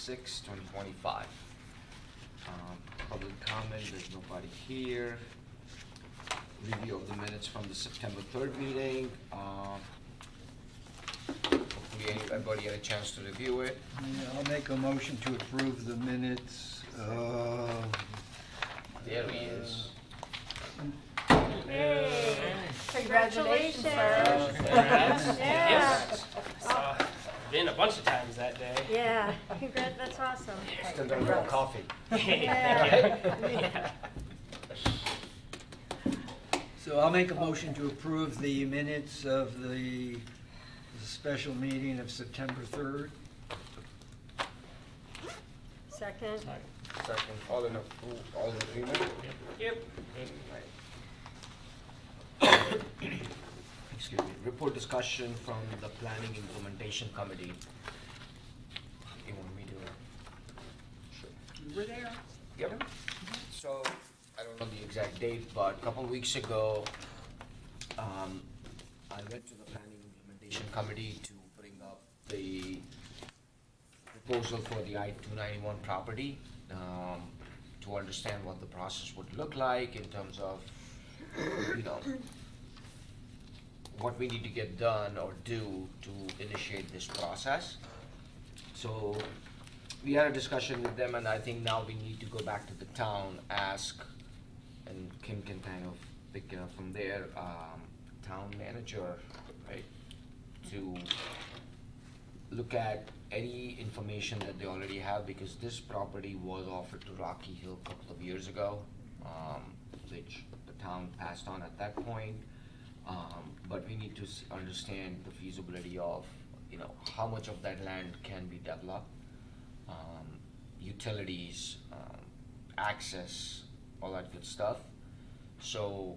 6/2025. Public comment, there's nobody here. Review of the minutes from the September 3rd meeting. Hopefully everybody had a chance to review it. Yeah, I'll make a motion to approve the minutes of... There he is. Hey, congratulations, Congratulations. sir. Congrats. Yeah. Been a bunch of times that day. Yeah, congrats, that's awesome. Still got a little coffee. Yeah. So I'll make a motion to approve the minutes of the special meeting of September 3rd. Second. Second, all in agreement? Yep. Excuse me, report discussion from the Planning Implementation Committee. You want me to? Sure. You were there? Yep. So, I don't know the exact date, but a couple of weeks ago, I went to the Planning Implementation Committee to bring up the proposal for the I-291 property, to understand what the process would look like in terms of, you know, what we need to get done or do to initiate this process. So we had a discussion with them, and I think now we need to go back to the town, ask, and Kim can kind of pick it up from there, town manager, right, to look at any information that they already have, because this property was offered to Rocky Hill a couple of years ago, which the town passed on at that point. But we need to understand the feasibility of, you know, how much of that land can be developed, utilities, access, all that good stuff. So,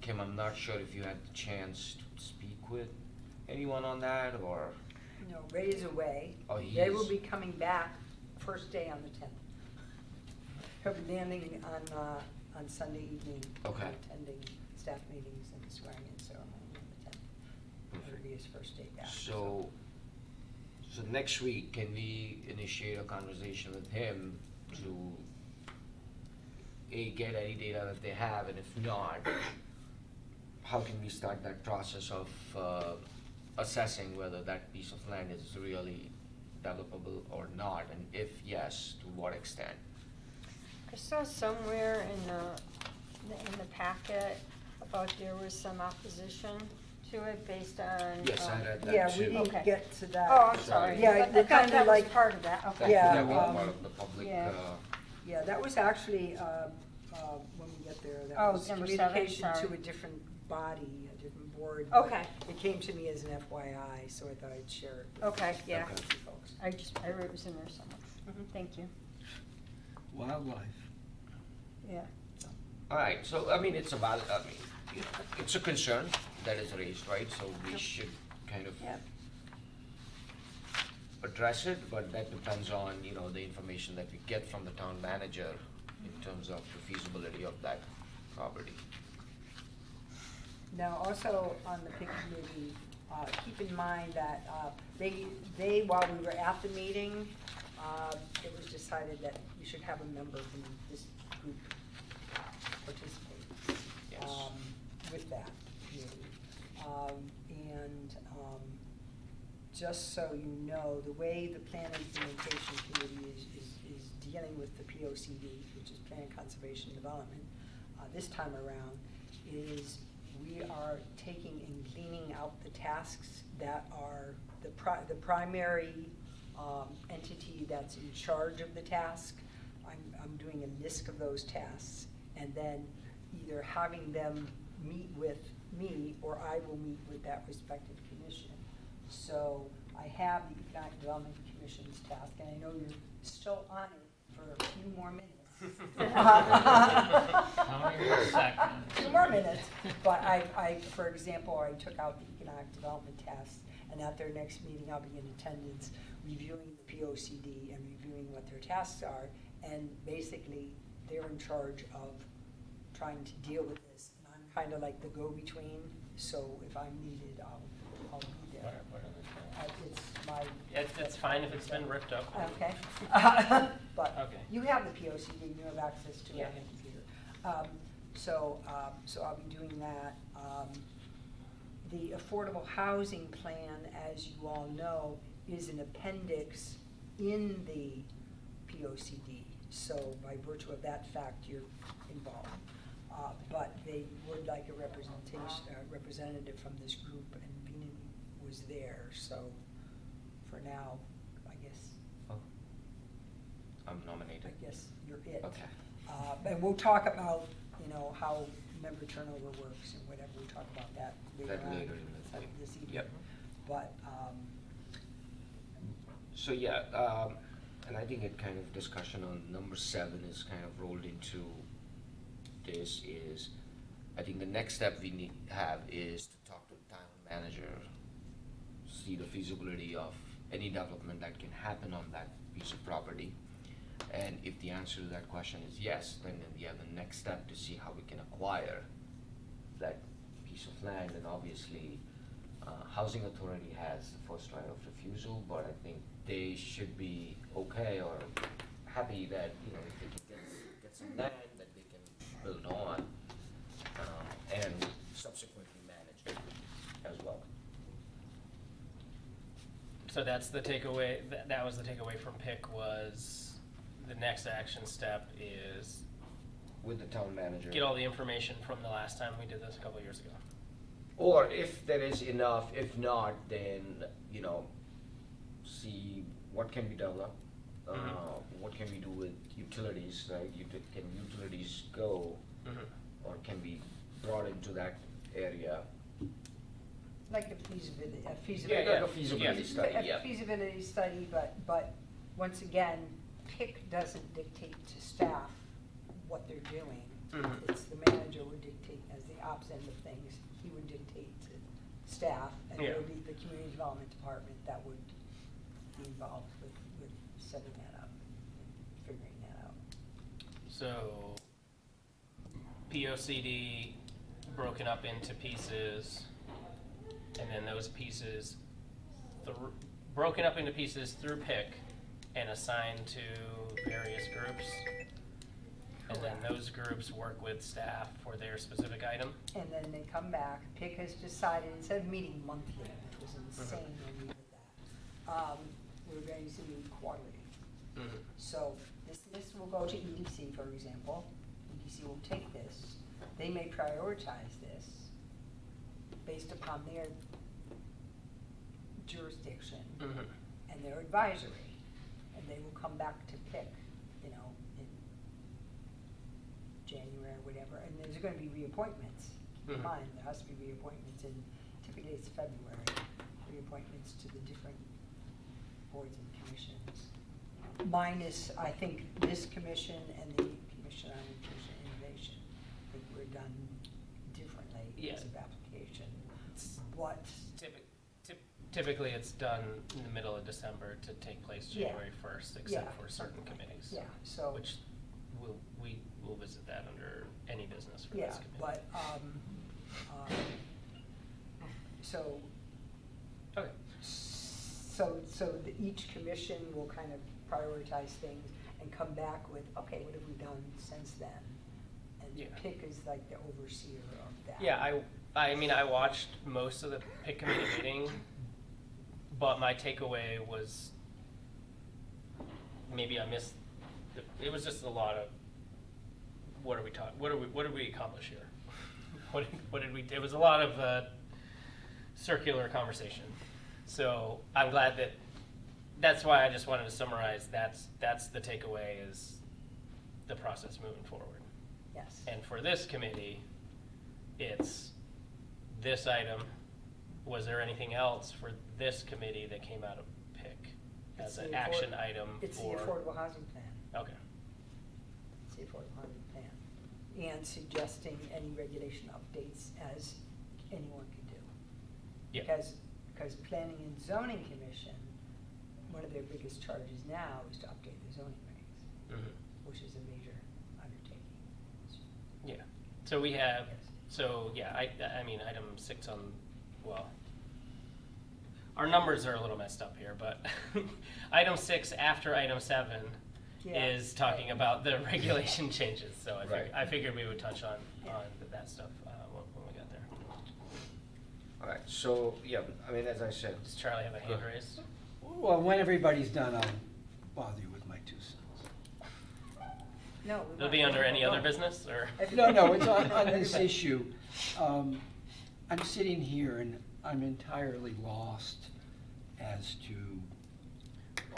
Kim, I'm not sure if you had the chance to speak with anyone on that, or? No, Ray is away. Oh, he They is. will be coming back first day on the 10th. He'll be landing on Sunday evening. Okay. Attending staff meetings and swearing-in ceremony on the 10th. It'll Perfect. be his first day back. So next week, can we initiate a conversation with him to, A, get any data that they have, and if not, how can we start that process of assessing whether that piece of land is really developable or not, and if yes, to what extent? I saw somewhere in the packet about there was some opposition to it based on. Yes, I read that Yeah, too. we didn't Okay. get to that. Oh, I'm sorry. Yeah, I they're thought kinda that was like- part of that, That okay. Yeah, that was um, part of the public, yeah. Yeah, that was actually, when we get there, that Oh, was number 7, communication to sorry. a different body, a different board. but Okay. It came to me as an FYI, so I thought I'd share it. with Okay, yeah. Okay. you folks. I read it was in there somewhere. Thank you. Wildlife. Yeah. All right, so, I mean, it's a valid, I mean, you know, it's a concern that is raised, right? So we should kind of Yep. address it, but that depends on, you know, the information that we get from the town manager in terms of the feasibility of that property. Now, also on the PIC committee, keep in mind that they, while we were at the meeting, it was decided that we should have a member from this group participate Yes. with that committee. Just so you know, the way the Plan Implementation Committee is dealing with the POCD, which is Plan Conservation Development, this time around, is we are taking and cleaning out the tasks that are the primary entity that's in charge of the task. I'm doing a list of those tasks, and then either having them meet with me, or I will meet with that respective commission. So I have the Economic Development Commission's task, and I know you're still on it for a few more minutes. How many more seconds? 2 more minutes, but I, for example, I took out the economic development tasks, and at their next meeting, I'll be in attendance, reviewing the POCD and reviewing what their tasks are, and basically, they're in charge of trying to deal with this, and I'm kind of like the go-between, so if I'm needed, I'll I'll be there. What are they? It's my. It's fine if it's been ripped up. Okay. But Okay. you have the POCD, and you have access to it Yeah. on the computer. So I'll be doing that. The affordable housing plan, as you all know, is an appendix in the POCD. So by virtue of that fact, you're involved. But they would like a representative from this group, and Veena was there, so for now, I guess I'm nominated. you're it. Okay. And we'll talk about, how member turnover works and whatever, we'll talk about that later That on. later in the thing. This evening. Yep. But, So, yeah, and I think a kind of discussion on number 7 is kind of rolled into this is, I think the next step we need have is to talk to the town manager, see the feasibility of any development that can happen on that piece of property. And if the answer to that question is yes, then we have the next step to see how we can acquire that piece of land. And obviously, Housing Authority has the first right of refusal, but I think they should be okay or happy that, if they can get some land that they can build on, and subsequently manage it as well. So that's the takeaway, that was the takeaway from PIC was the next action step is With the town manager. get all the information from the last time we did this a couple years ago. Or if there is enough, if not, then, see what can be developed, what can we do with utilities, right? Can utilities go or can be brought into that area? like a feasibility, Like a feasibility Yeah. study, yeah. A feasibility study, but once again, PIC doesn't dictate to staff what they're doing. Mhm. It's the manager would dictate, as the ops end of things, he would dictate to staff, and it would Yeah. be the community development department that would be involved with setting that up, figuring that out. So POCD broken up into pieces, and then those pieces broken up into pieces through PIC and assigned to various groups. And then those groups work with staff for their specific item. And then they come back, PIC has decided, instead of meeting monthly, which was insane when we did that, we're going to meet quarterly. So this list will go to EDC, for example. EDC will take this. They may prioritize this based upon their jurisdiction and their advisory. And they will come back to PIC, in January or whatever. And there's gonna be reappointments. Keep in mind, there has to be reappointments, and typically it's February, reappointments to the different boards and commissions. Minus, I think, this commission and the Commission on Nutrition and Innovation. I think we're done differently Yeah. as of application. But, Typically, it's done in the middle of December to take place Yeah. January 1st, except Yeah, for certain something like that. committees. Yeah, so- Which we will visit that under any business for yeah, this committee. but, so, Okay. each commission will kind of prioritize things and come back with, okay, what have we done since then? And Yeah. PIC is like the overseer of that. Yeah, I mean, I watched most of the PIC committee meeting, but my takeaway was maybe I missed. It was just a lot of what are we talking? What did we accomplish here? What did we? It was a lot of circular conversation. So I'm glad that's why I just wanted to summarize. That's the takeaway is the process moving forward. Yes. And for this committee, it's this item. Was there anything else for this committee that came out of PIC as It's an the action item It's the for? affordable housing plan. Okay. It's the affordable housing plan. And suggesting any regulation updates as anyone can do. Yeah. Because Planning and Zoning Commission, one of their biggest charges now is to update the zoning regs, which is a major undertaking. Yeah. So we have. Yes. So yeah, I mean item 6 on. Well, our numbers are a little messed up here, but item 6 after item 7 Yeah. is talking about the regulation changes. So Right. I figured we would touch on that stuff when we got there. All right, so, yeah, I mean, as I said, Does Charlie have a hand raised? Well, when everybody's done, I'll bother you with my 2 cents. No. we It'll be want- under any other no. business, or? No, it's on this Everybody. issue. I'm sitting here and I'm entirely lost as to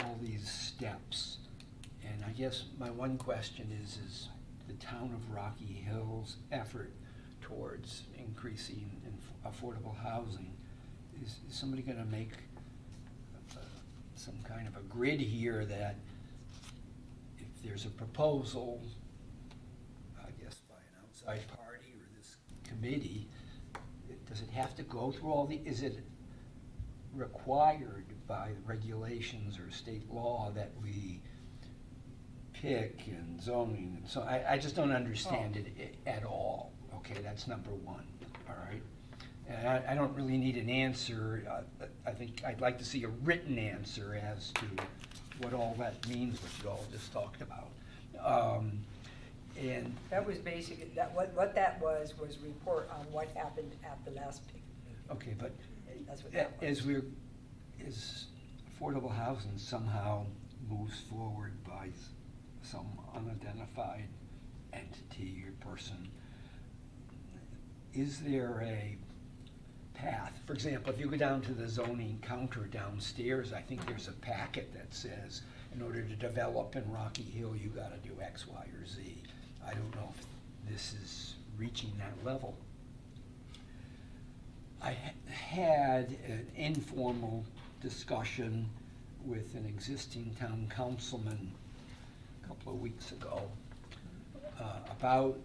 all these steps. And I guess my one question is the town of Rocky Hill's effort towards increasing affordable housing, is somebody gonna make some kind of a grid here that if there's a proposal, I guess by an outside party or this committee, does it have to go through all the, is it required by regulations or state law that we pick and zoning and so, I just don't understand it at all. Okay, that's number one, all right? And I don't really need an answer. I think I'd like to see a written answer as to what all that means, what you all just talked about. And That was basically, what that was report on what happened at the last picnic meeting. okay, but That's what that was. as affordable housing somehow moves forward by some unidentified entity or person, is there a path? For example, if you go down to the zoning counter downstairs, I think there's a packet that says, in order to develop in Rocky Hill, you gotta do X, Y, or Z. I don't know if this is reaching that level. I had an informal discussion with an existing town councilman a couple of weeks ago about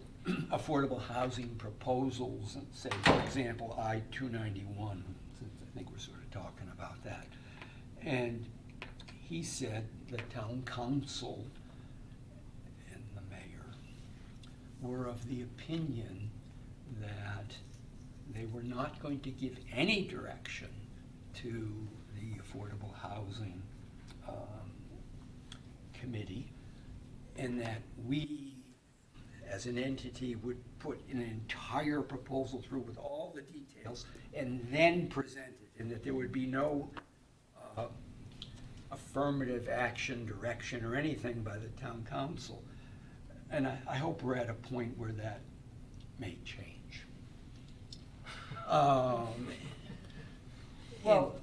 affordable housing proposals, say, for example, I-291, since I think we're sort of talking about that. And he said the town council and the mayor were of the opinion that they were not going to give any direction to the Affordable Housing Committee, and that we, as an entity, would put an entire proposal through with all the details and then present it, and that there would be no affirmative action, direction, or anything by the town council. And I hope we're at a point where that may change. Well,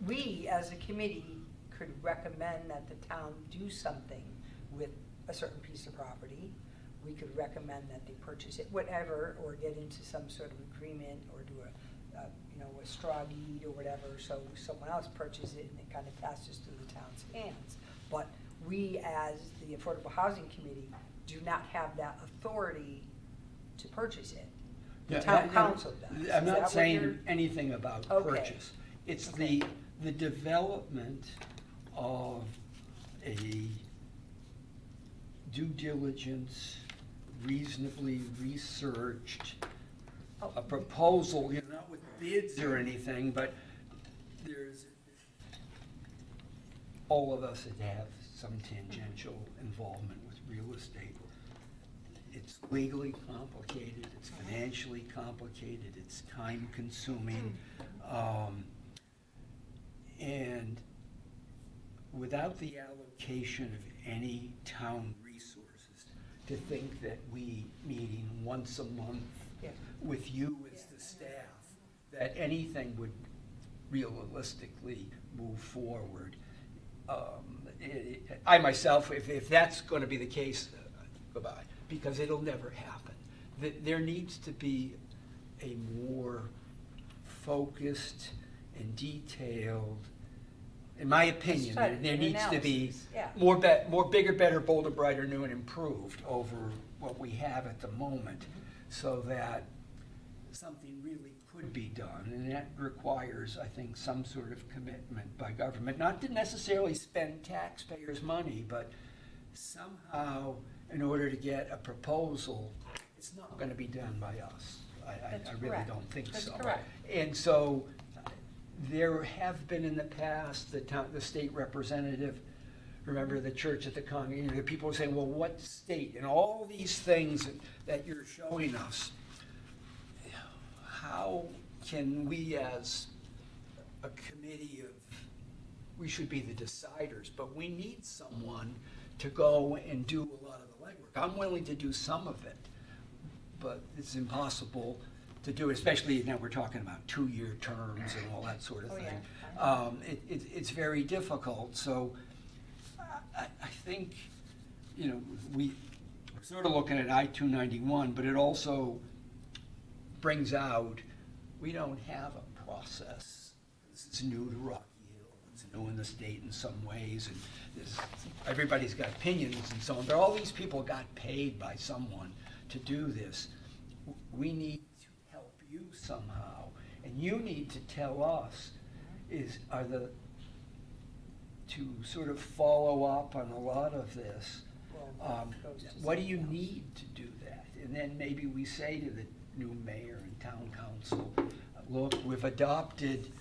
we as a committee could recommend that the town do something with a certain piece of property. We could recommend that they purchase it, whatever, or get into some sort of agreement, or do a straw deed or whatever, so someone else purchases it and it kind of passes through the town's hands. But we, as the Affordable Housing Committee, do not have that authority to purchase it. The town council does. I'm Is that not what saying you're- anything about Okay. purchase. It's Okay. the development of a due diligence, reasonably researched, Oh. a proposal, not with bids or anything, but there's, all of us that have some tangential involvement with real estate. It's legally complicated, it's financially complicated, it's time consuming. And without the allocation of any town resources, to think that we meeting once a month Yeah. with you as the staff, that anything would realistically move forward. I myself, if that's gonna be the case, goodbye, because it'll never happen. There needs to be a more focused and detailed, in my opinion, Study, there an needs to be analysis, yeah. more bigger, better, bolder, brighter, new, and improved over what we have at the moment, so that something really could be done, and that requires, I think, some sort of commitment by government, not to necessarily spend taxpayers' money, but somehow, in order to get a proposal, it's not gonna be done by us. I That's really correct. don't think That's so. correct. And so, there have been in the past, the state representative, remember the church at the Congo, the people were saying, well, what state? And all these things that you're showing us, how can we as a committee we should be the deciders, but we need someone to go and do a lot of the legwork. I'm willing to do some of it, but it's impossible to do, especially now we're talking about 2-year terms and all that sort of Oh, thing. yeah. It's very difficult, so I think, we're sort of looking at I-291, but it also brings out, we don't have a process. This is new to Rocky Hill, it's new in the state in some ways, and everybody's got opinions and so on, but all these people got paid by someone to do this. We need to help you somehow, and you need to tell us to sort of follow up on a lot of this. Well, that goes to What do you something else. need to do that? And then maybe we say to the new mayor and town council, look, we've adopted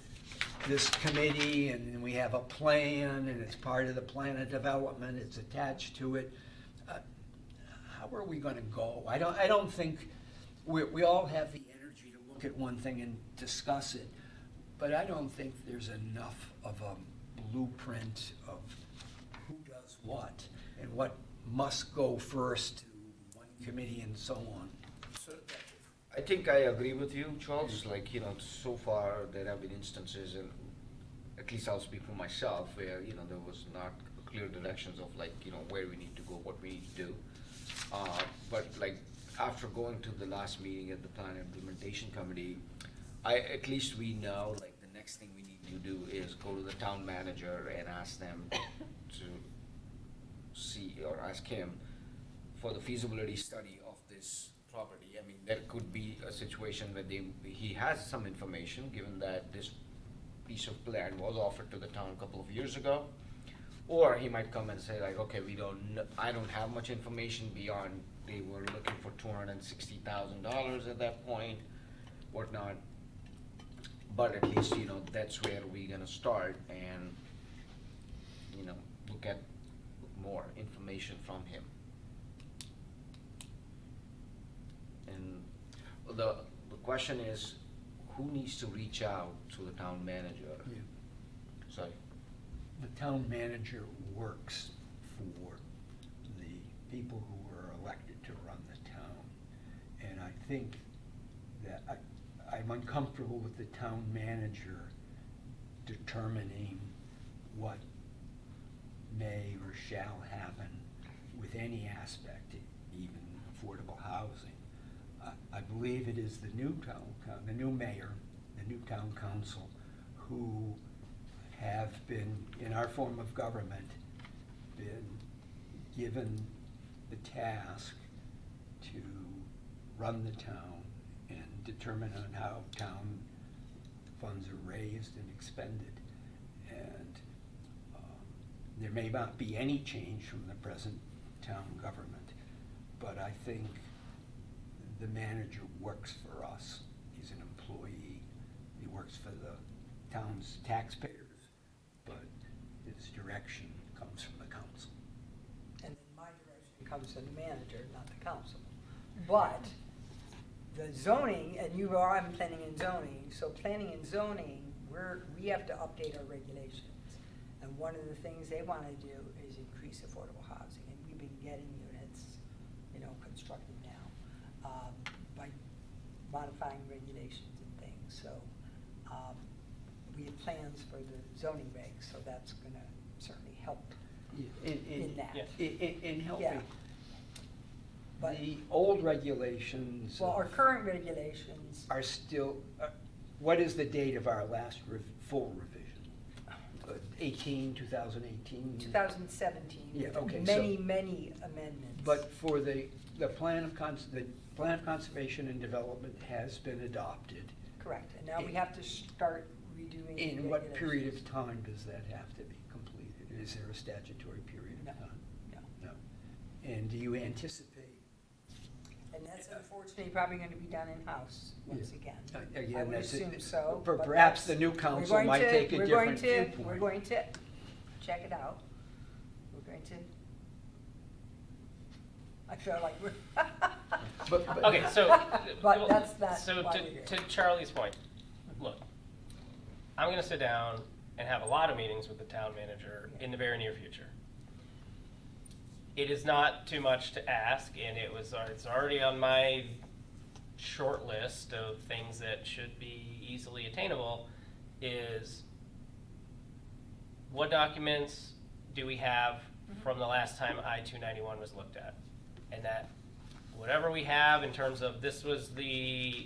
this committee and we have a plan and it's part of the plan of development, it's attached to it. How are we gonna go? I don't think, we all have the energy to look at one thing and discuss it, but I don't think there's enough of a blueprint of who does what and what must go first to one committee and so on. So, I think I agree with you, Charles, like, so far there have been instances, and at least I'll speak for myself, where, there was not clear directions of like, where we need to go, what we need to do. But like, after going to the last meeting at the plan implementation committee, at least we know, like, the next thing we need to do is go to the town manager and ask them to see, or ask him for the feasibility study of this property. I mean, there could be a situation where he has some information, given that this piece of land was offered to the town a couple of years ago. Or he might come and say like, okay, I don't have much information beyond, they were looking for $260,000 at that point, whatnot. But at least, that's where we're gonna start and, look at more information from him. And the question is, who needs to reach out to the town manager? Sorry. The town manager works for the people who are elected to run the town. And I think that I'm uncomfortable with the town manager determining what may or shall happen with any aspect, even affordable housing. I believe it is the new mayor, the new town council, who have been, in our form of government, been given the task to run the town and determine on how town funds are raised and expended. And there may not be any change from the present town government, but I think the manager works for us. He's an employee. He works for the town's taxpayers, but his direction comes from the council. And then my direction comes from the manager, not the council. But the zoning, and I'm planning and zoning, so planning and zoning, we have to update our regulations. And one of the things they want to do is increase affordable housing, and we've been getting units, constructed now, by modifying regulations and things. So we have plans for the zoning regs, so that's going to certainly help in that. Yeah. In helping. Yeah. But- The old regulations Well, our current regulations, are still, what is the date of our last full revision? 2018? 2017. Yeah, okay, Many, so- many amendments. But for the plan of conservation and development has been adopted. Correct, and now we have to start redoing. the In what period of regulations. time does that have to be completed? Is there a statutory period No, of time? no. No. And do you anticipate And that's unfortunately probably gonna be done in-house once again. I Again, would that's it. assume so. Per- but Perhaps that's- the new we're council going might to- take a we're different going to- viewpoint. We're going to check it out. We're going to, I feel like we're. But- Okay, so. But well, that's not So why we're here. to Charlie's point, look, I'm gonna sit down and have a lot of meetings with the town manager in the very near future. It is not too much to ask, and it's already on my short list of things that should be easily attainable, is what documents do we have from the last time I-291 was looked at? And that, whatever we have in terms of, this was the,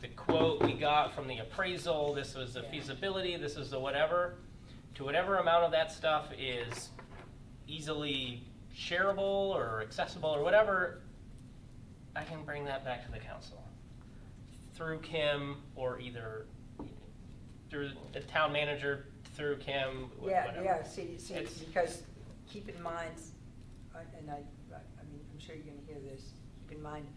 the quote we got from the appraisal, this was the Yeah. feasibility, this is the whatever, to whatever amount of that stuff is easily shareable or accessible or whatever, I can bring that back to the council through Kim, or either through the town manager, through Kim, whatever. Yeah, see, It's- because keep in mind, and I mean, I'm sure you're gonna hear this, keep in mind,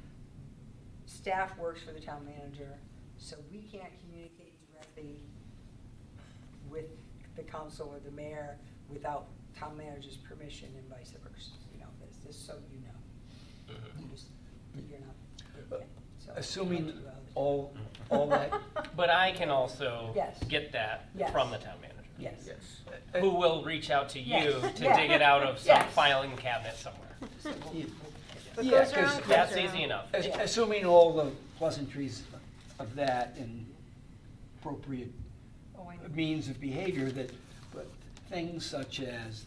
staff works for the town manager, so we can't communicate directly with the council or the mayor without town manager's permission and vice versa, that's just so you know. Mhm. You just, you're not, there yet, so. Assuming I'll let you out. all that, But I can also Yes. get that Yes. from the town manager. Yes. Who will reach out to you Yes. to Yeah. dig it out of some Yes. filing cabinet somewhere. So we'll- Yeah. What Yeah, goes 'cause around comes That's around. easy enough. Yeah. assuming all the pleasantries of that and appropriate Oh, I know. means of behavior, but things such as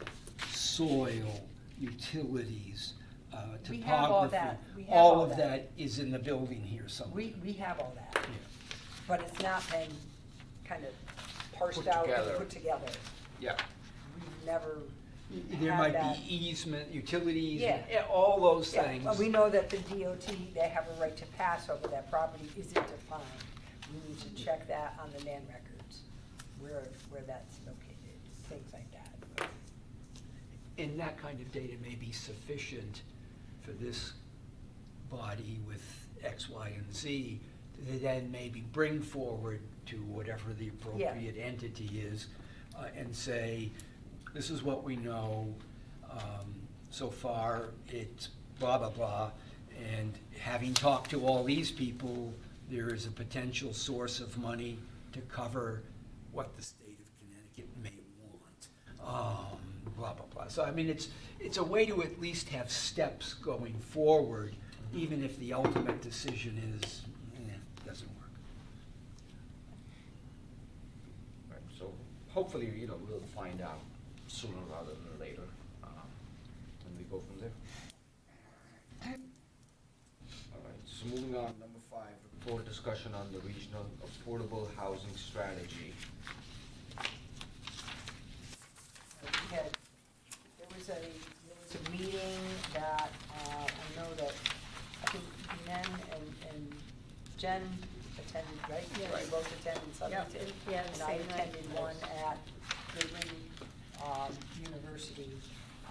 soil, utilities, We have all topography, that. We have all all of that. that is in the building here somewhere. We have all that, Yeah. but it's not been kind of parsed Put out together. and put together. Yeah. We've never There had might that. be easement, utilities, Yeah. all those Yeah, things. but we know that the DOT, they have a right to pass over that property, is it defined? We need to check that on the land records, where that's located, things like that. And that kind of data may be sufficient for this body with X, Y, and Z to then maybe bring forward to whatever the appropriate entity is and say, this is what we know, so far it's blah, blah, blah, and having talked to all these people, there is a potential source of money to cover what the state of Connecticut may want. Blah, blah, blah. So, I mean, it's a way to at least have steps going forward, even if the ultimate decision is, doesn't work. Right, so hopefully, we'll find out sooner rather than later, and we go from there. All right, so moving on, number 5, report discussion on the regional affordable housing strategy. There was a meeting that, I know that, I think Jen and Jen attended, right? Yes. They both attended Southington. Yeah, the And I same night. attended one at Goodwin, University.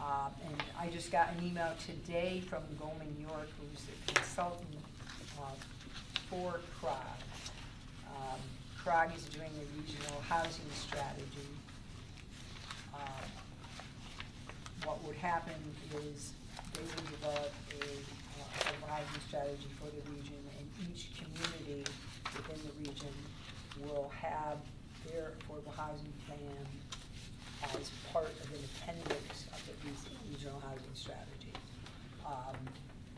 And I just got an email today from Goldman York, who's the consultant, for CROG. CROG is doing a regional housing strategy. What would happen is they would develop a housing strategy for the region, and each community within the region will have their affordable housing plan as part of an appendix of the regional housing strategy.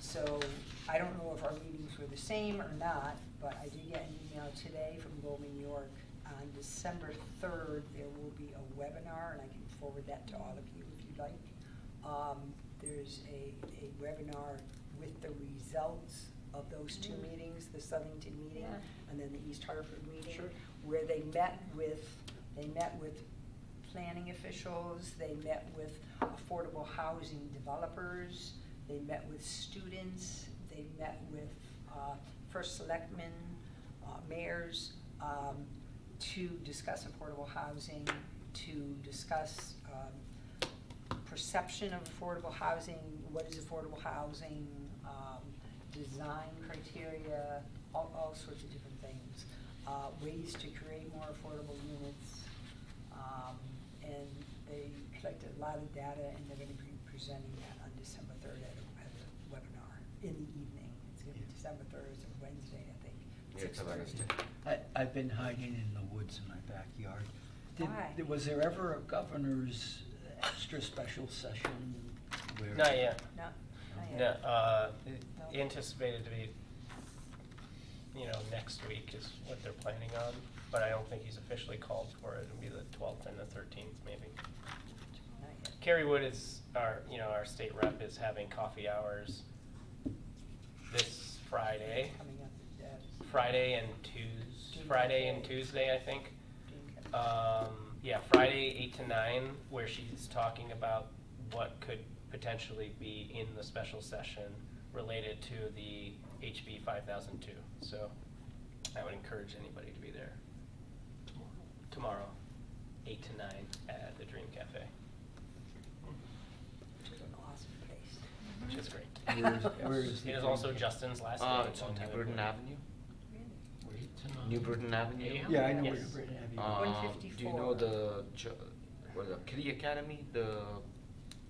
So I don't know if our meetings were the same or not, but I did get an email today from Goldman York. On December 3rd, there will be a webinar, and I can forward that to all of you if you'd like. There's a webinar with the results of those two meetings, the Southington meeting Yeah. and then the East Hartford meeting, Sure. where they met with planning officials, they met with affordable housing developers, they met with students, they met with first selectmen, mayors, to discuss affordable housing, to discuss perception of affordable housing, what is affordable housing, design criteria, all sorts of different things. Ways to create more affordable units. And they collected a lot of data, and they're gonna be presenting that on December 3rd at a webinar in the evening. It's gonna be December 3rd, it's a Wednesday, I think. Yeah, it's a 6:30. Wednesday. I've been hiding in the woods in my backyard. Why? Was there ever a governor's extra special session where? Not yet. No, not No, yet. No. anticipated to be, next week is what they're planning on, but I don't think he's officially called for it. It'll be the 12th and the 13th, maybe. Not yet. Kerry Wood is our state rep is having coffee hours this Friday. Coming up, Friday and Tuesday, I think. Dream Cafe. Friday 8 to 9, where she's talking about what could potentially be in the special session related to the HB 5002. So I would encourage anybody to be there tomorrow, 8 to 9 at the Dream Cafe, Which is an awesome place. which is great. Where is the It is Dream also Cafe? Justin's last name. It's on New Montana Britain Wood. Avenue. Really? New Britain Avenue. Yeah, I know Yes. where Britain Avenue. Do you 154. know the Kitty Academy?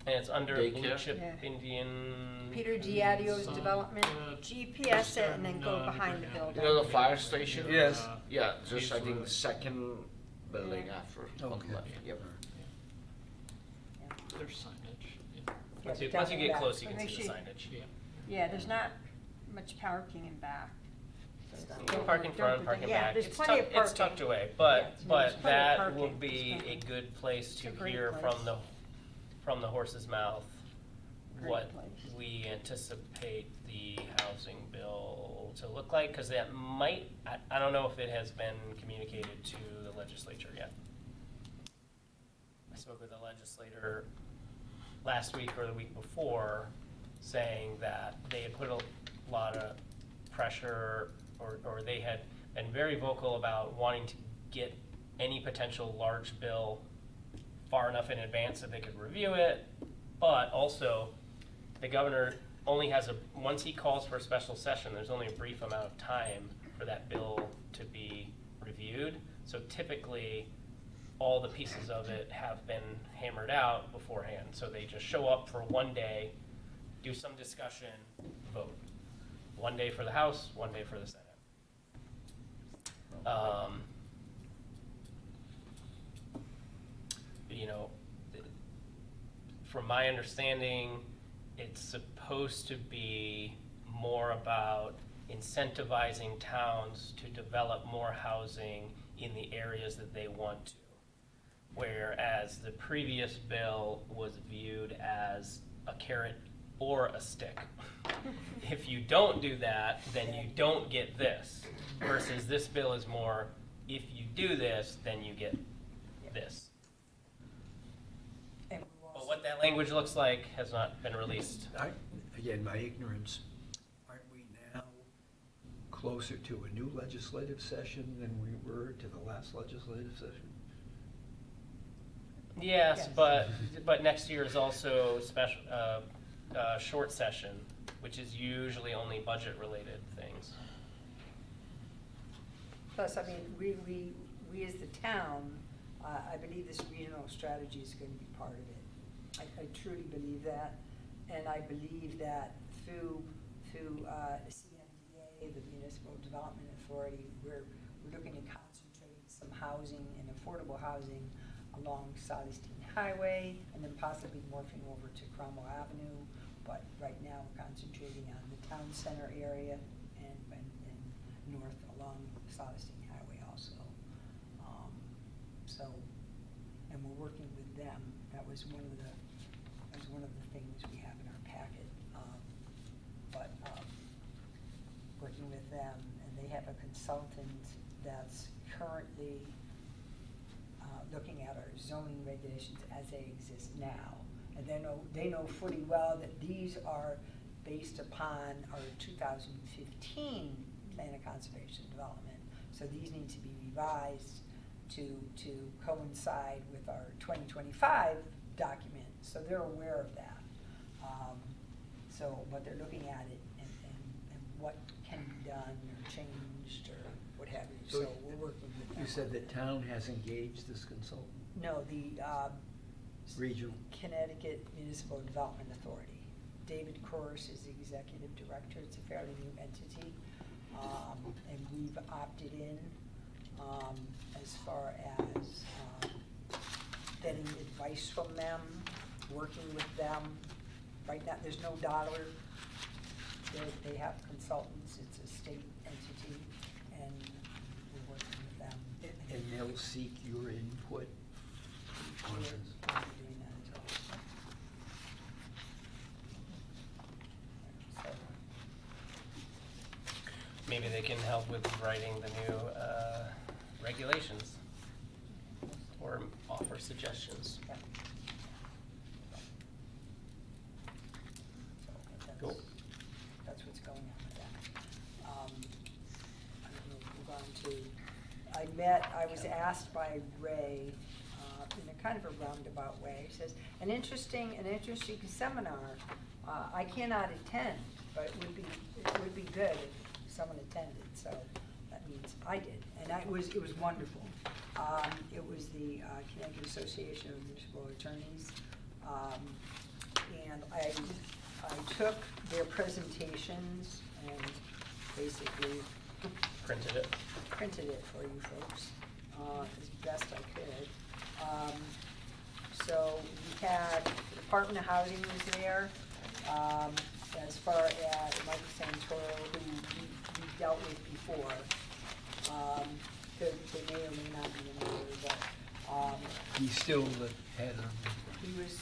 And it's under Blue Daycare? Chip Yeah. Indian. Peter Diadio's Some, development. GPS it and then go behind the You building. know the fire station? Yes. Yeah, just I think Hazelwood. the second building Yeah. after on Okay. the left. Yep. There's signage. Once you down get in the back. close, you But can make see the sure- signage. Yeah. Yeah, there's not much parking in back. You can park in front, park in Yeah, back. there's It's plenty tucked- of parking. It's tucked away, Yeah, but, there's but plenty of that will parking. be It's a fine. good place It's to a great hear place. from the horse's mouth Great what place. we anticipate the housing bill to look like, because that might, I don't know if it has been communicated to the legislature yet. I spoke with a legislator last week or the week before, saying that they had put a lot of pressure, or they had been very vocal about wanting to get any potential large bill far enough in advance that they could review it, but also the governor only has once he calls for a special session, there's only a brief amount of time for that bill to be reviewed. So typically, all the pieces of it have been hammered out beforehand. So they just show up for one day, do some discussion, vote. One day for the House, one day for the Senate. From my understanding, it's supposed to be more about incentivizing towns to develop more housing in the areas that they want to. Whereas the previous bill was viewed as a carrot or a stick. If you don't do that, then you don't get this. Versus this bill is more, if you do this, then you get this. And we But also- what that language looks like has not been released. Again, my ignorance, aren't we now closer to a new legislative session than we were to the last legislative session? Yes, Yes. but next year is also special, short session, which is usually only budget-related things. Plus, I mean, we as the town, I believe this regional strategy is going to be part of it. I truly believe that, and I believe that through CMDA, the Municipal Development Authority, we're looking to concentrate some housing and affordable housing along Southeastern Highway, and then possibly morphing over to Cromwell Avenue. But right now, we're concentrating on the town center area and north along Southeastern Highway also. And we're working with them. That was one of the things we have in our packet. Working with them, and they have a consultant that's currently looking at our zoning regulations as they exist now. And they know fully well that these are based upon our 2015 Plan of Conservation and Development. So these need to be revised to coincide with our 2025 document. So they're aware of that. But they're looking at it and what can be done or changed or what have you. So So we're working with them. You said the town has engaged this consultant, No, the regional. Connecticut Municipal Development Authority. David Kors is the executive director. It's a fairly new entity. And we've opted in as far as getting advice from them, working with them. Right now, there's no dollar. They have consultants. It's a state entity, and we're working with them. And they'll seek your input on We're this. doing that as well. So, Maybe they can help with writing the new regulations or offer suggestions. yeah. So that's- Cool. That's what's going on with that. I'm gonna move on to, I was asked by Ray, in a kind of a roundabout way, he says, an interesting seminar. I cannot attend, but it would be good if someone attended, so that means I did. And it was wonderful. It was the Connecticut Association of Municipal Attorneys. And I took their presentations and basically Printed it. printed it for you folks as best I could. So we had, the Department of Housing was there, as far as Michael Santoro, who we dealt with before. They may or may not be in order, but He's still the head of he was,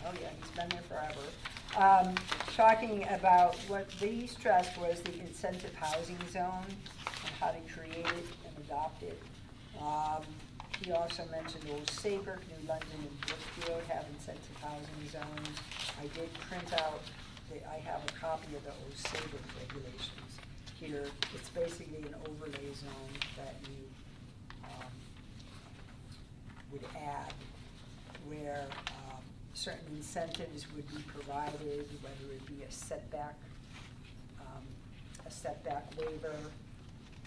oh yeah, he's been there forever. Talking about what they stressed was the incentive housing zone and how to create it and adopt it. He also mentioned Old Saybrook, New London, and Brookfield have incentive housing zones. I did print out, I have a copy of the Old Saybrook regulations here. It's basically an overlay zone that you would add where certain incentives would be provided, whether it be a setback waiver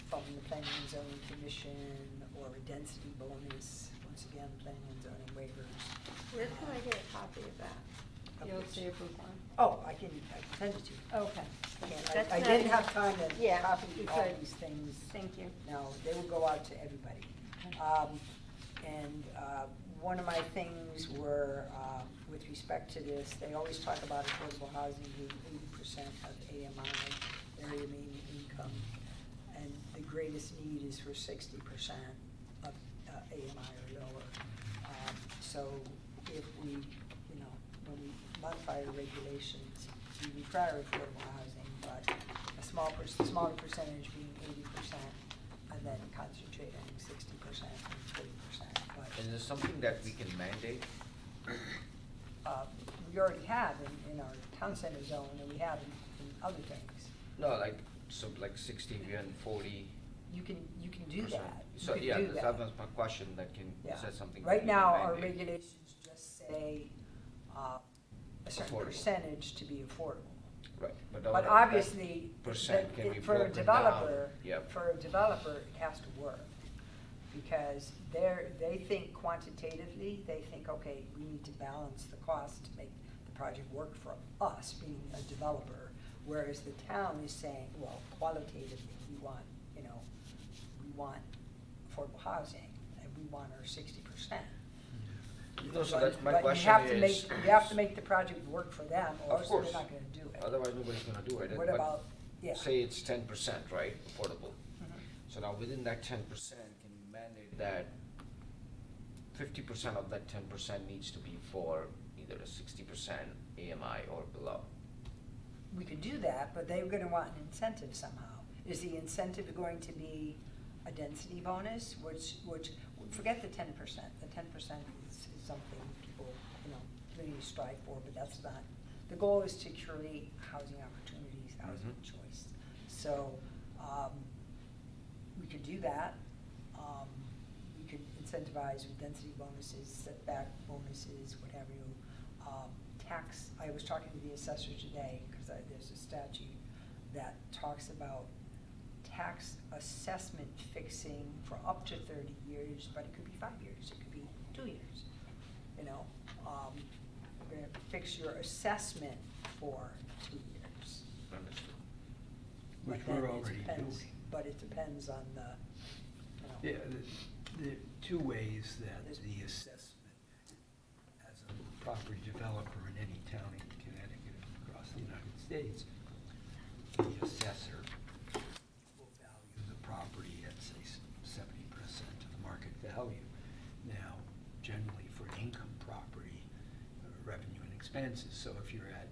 from the Planning and Zoning Commission or a density bonus, once again, planning and zoning waivers. Where can I get a copy of that? The old Okay. Saybrook one? Oh, I can send it to you. Okay. That's I not- didn't have time to Yeah, copy you all could. these things. Thank you. No, they will go out to everybody. And one of my things were, with respect to this, they always talk about affordable housing being 80% of AMI, area median income, and the greatest need is for 60% of AMI or lower. So if we, when we modify the regulations, we require affordable housing, but a smaller percentage being 80%, and then concentrate on 60% and 40%. But Is this something that we can mandate? we already have in our town center zone, and we have in other things. No, like 60 and 40. You can do that. You So, can yeah, do that was my question, that Yeah. is that something? that Right we can now, our mandate? regulations just say a certain Affordable. percentage to be affordable. Right, but. But that obviously, percent can be for a broken developer, down. Yep. it has to work. Because they think quantitatively, they think, okay, we need to balance the cost to make the project work for us, being a developer. Whereas the town is saying, well, qualitatively, we want affordable housing, and we want our 60%. No, so that's my But question you have to is. you have to make the project work for them, or Of else they're course. not gonna do it. Otherwise, nobody's gonna do it. What But about, yeah. Say it's 10%, right, affordable. Mhm. So now within that 10%, can you mandate that 50% of that 10% needs to be for either a 60% AMI or below? We could do that, but they're gonna want an incentive somehow. Is the incentive going to be a density bonus, which, forget the 10%. The 10% is something people, communities strive for, but that's not. The goal is to create housing opportunities, housing Mhm. choice. So, we could do that. We could incentivize with density bonuses, setback bonuses, what have you. Tax, I was talking to the assessor today, because there's a statute that talks about tax assessment fixing for up to 30 years, but it could be 5 years, it could be 2 years, you know? We're gonna fix your assessment for 2 years. Understood. Which But then we're it already depends- doing. But it depends on the, you know. Yeah, the two ways that There's- the assessment, as a property developer in any town in Connecticut and across the United States, the assessor will value the property at, say, 70% of the market value. Now, generally for an income property, revenue and expenses, so if you're at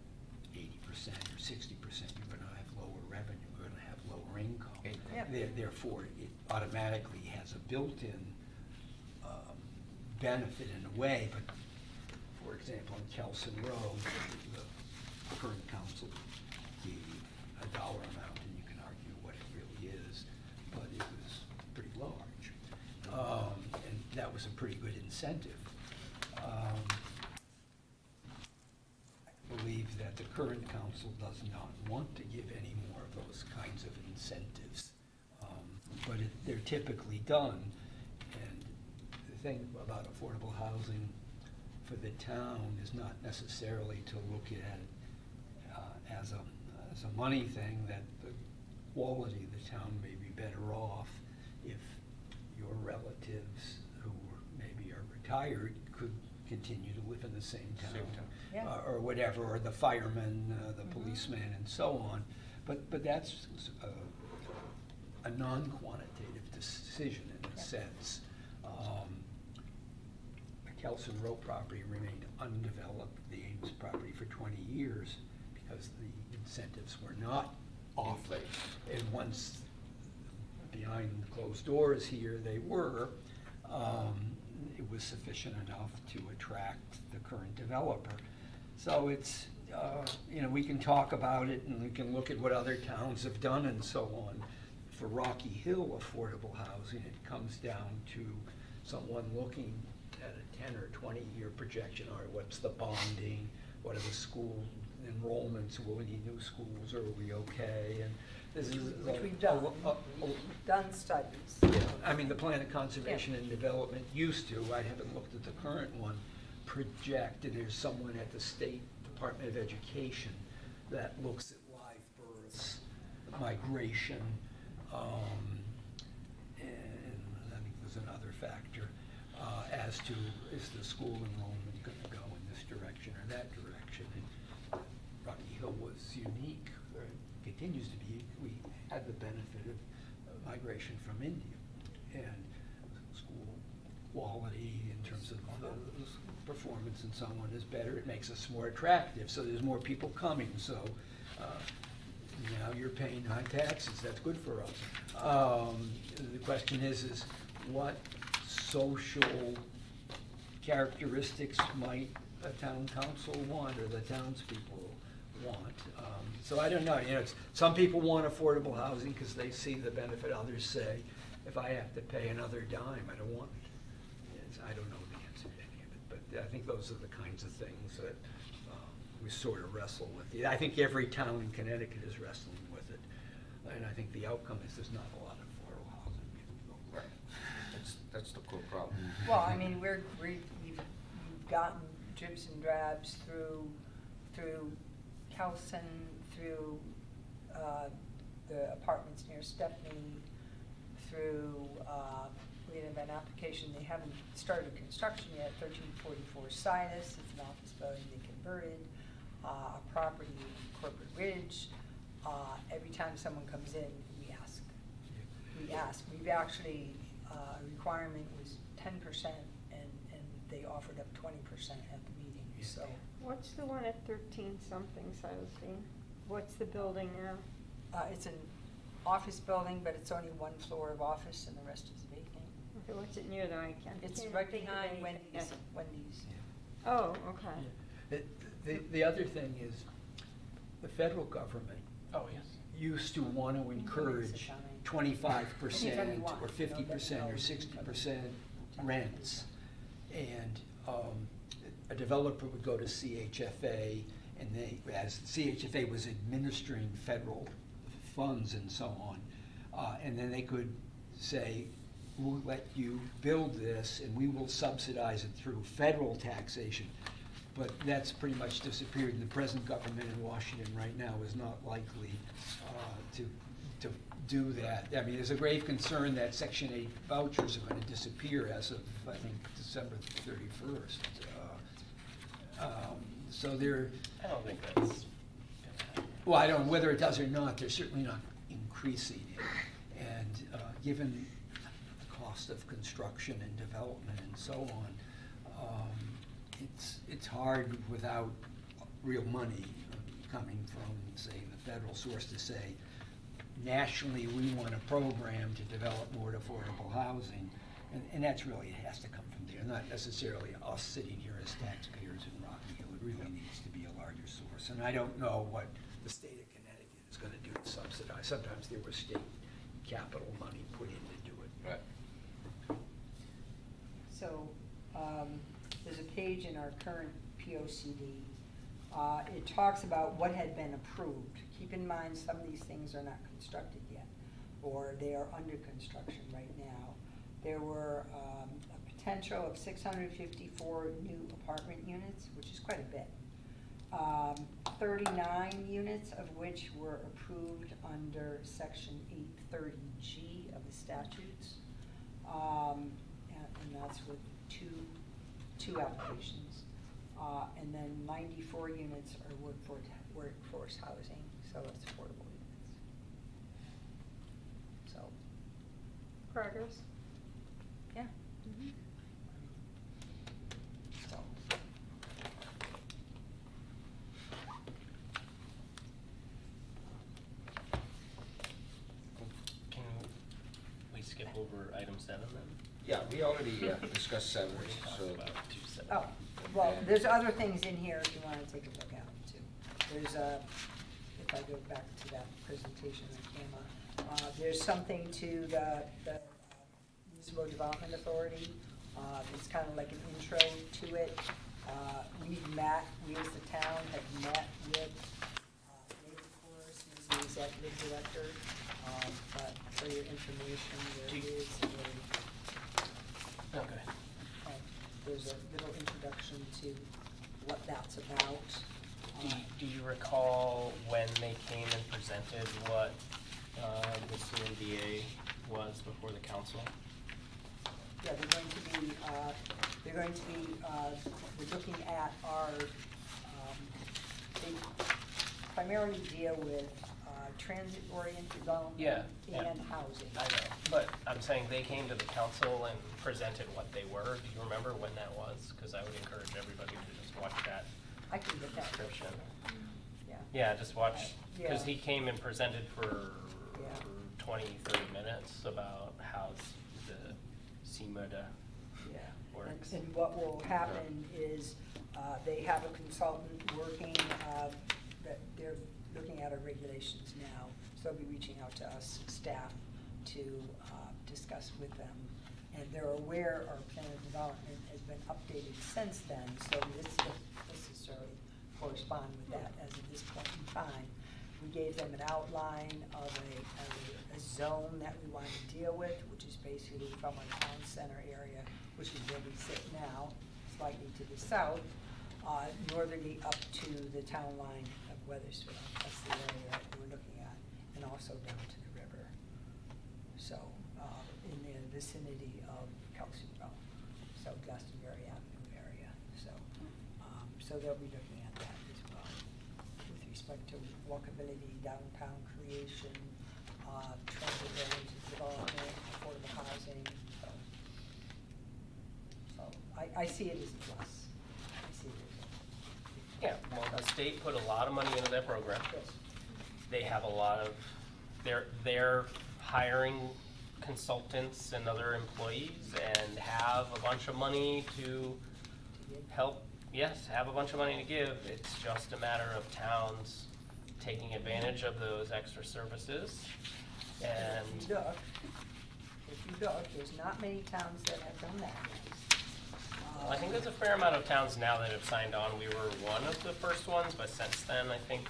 80% or 60%, you're gonna have lower revenue, you're gonna have lower income. Income. Yeah. Therefore, it automatically has a built-in benefit in a way, but for example, on Kelson Road, the current council gave a dollar amount, and you can argue what it really is, but it was pretty large. And that was a pretty good incentive. I believe that the current council does not want to give any more of those kinds of incentives. But they're typically done. And the thing about affordable housing for the town is not necessarily to look at it as a money thing, that the quality of the town may be better off if your relatives who maybe are retired could continue to live in the same town. Same town. Yeah. Or whatever, or the fireman, the Mhm. policeman, and so on. But that's a non-quantitative decision in a Yeah. sense. The Kelson Row property remained undeveloped, the Ames property, for 20 years because the incentives were not off. place. And once, behind closed doors here, they were, it was sufficient enough to attract the current developer. So it's, we can talk about it and we can look at what other towns have done and so on. For Rocky Hill affordable housing, it comes down to someone looking at a 10 or 20-year projection. All right, what's the bonding? What are the school enrollments? Will we need new schools, or are we okay? And this is Which we've done. We've done studies. yeah, I mean, the Plan of Conservation and Development used to, I haven't looked at the current one, project, and there's someone at the State Department of Education that looks at live births, migration, and I think there's another factor, as to, is the school enrollment gonna go in this direction or that direction? And Rocky Hill was unique, or continues to be. We had the benefit of migration from India, and school quality in terms of performance and so on is better. It makes us more attractive, so there's more people coming, so now you're paying high taxes, that's good for us. The question is what social characteristics might a town council want, or the townspeople want? So I don't know, some people want affordable housing because they see the benefit. Others say, if I have to pay another dime, I don't want it. I don't know the answer to any of it, but I think those are the kinds of things that we sort of wrestle with. I think every town in Connecticut is wrestling with it, and I think the outcome is there's not a lot of affordable housing. Right. That's the core problem. Well, I mean, we've gotten dribs and drabs through Kelson, through the apartments near Stepney, through, we have an application, they haven't started construction yet, 1344 Sinus, it's an office building they converted, a property in Corporate Ridge. Every time someone comes in, we ask. We've actually, requirement was 10%, and they offered up 20% at the meeting, so. What's the one at 13-something Silestein? What's the building now? It's an office building, but it's only one floor of office and the rest is vacant. Okay, what's it near though? I can't. It's can't right think of behind anything. Wendy's. Oh, okay. The other thing is, the federal government Oh, yes. used to want to encourage 25% Anytime or 50% or 60% rents. And a developer would go to CHFA, and as CHFA was administering federal funds and so on. And then they could say, we'll let you build this and we will subsidize it through federal taxation. But that's pretty much disappeared, and the present government in Washington right now is not likely to do that. I mean, there's a grave concern that Section 8 vouchers are gonna disappear as of, I think, December 31st. So they're, I don't think that's. well, I don't know whether it does or not, they're certainly not increasing it. And given the cost of construction and development and so on, it's hard without real money coming from, say, the federal source to say, nationally, we want a program to develop more affordable housing. And that's really, it has to come from there, not necessarily us sitting here as taxpayers in Rocky Hill. It really needs to be a larger source. And I don't know what the state of Connecticut is gonna do to subsidize. Sometimes there was state capital money put in to do it. Right. So, there's a page in our current POCD. It talks about what had been approved. Keep in mind, some of these things are not constructed yet, or they are under construction right now. There were a potential of 654 new apartment units, which is quite a bit. 39 units of which were approved under Section 830G of the statutes. And that's with two applications. And then 94 units are workforce housing, so it's affordable units. So, Progress. yeah. So, Can we skip over item 7 then? Yeah, we already discussed 7, We talked so. about 2-7. oh, well, there's other things in here if you wanna take a look at them too. There's if I go back to that presentation that came up, there's something to the Municipal Development Authority. It's kind of like an intro to it. We as the town have met with David Corus, who's the executive director. But for your information, there Do- is Okay. there's a little introduction to what that's about. Do you recall when they came and presented what the CNDA was before the council? Yeah, we're looking at our, they primarily deal with transit-oriented development Yeah, yeah. and housing. I know, but I'm saying they came to the council and presented what they were. Do you remember when that was? Because I would encourage everybody to just watch that I can get that. description. Yeah. Yeah, just watch, because Yeah. he came and presented for Yeah. 20, 30 minutes about how the CMUDA Yeah. works. And what will happen is, they have a consultant working, that they're looking at our regulations now. So they'll be reaching out to us, staff, to discuss with them. And they're aware our plan of development has been updated since then, so this doesn't necessarily correspond with that as of this point in time. We gave them an outline of a zone that we want to deal with, which is basically from our town center area, which is where we sit now, slightly to the south, northerly up to the town line of Weathersfield. That's the area that we're looking at, and also down to the river. So, in the vicinity of Kelseyville, so Glastonbury Avenue area. So they'll be looking at that as well, with respect to walkability, downtown creation, transit-oriented development, affordable housing, so I see it as a plus. I see it Yeah, well, the state put a lot of money into that program. as a, yes. They have a lot of, they're hiring consultants and other employees and have a bunch of money to help, yes, have a bunch of money to give. It's just a matter of towns taking advantage of those extra services. And If you look, there's not many towns that have done that yet. I think there's a fair amount of towns now that have signed on. We were one of the first ones, but since then, I think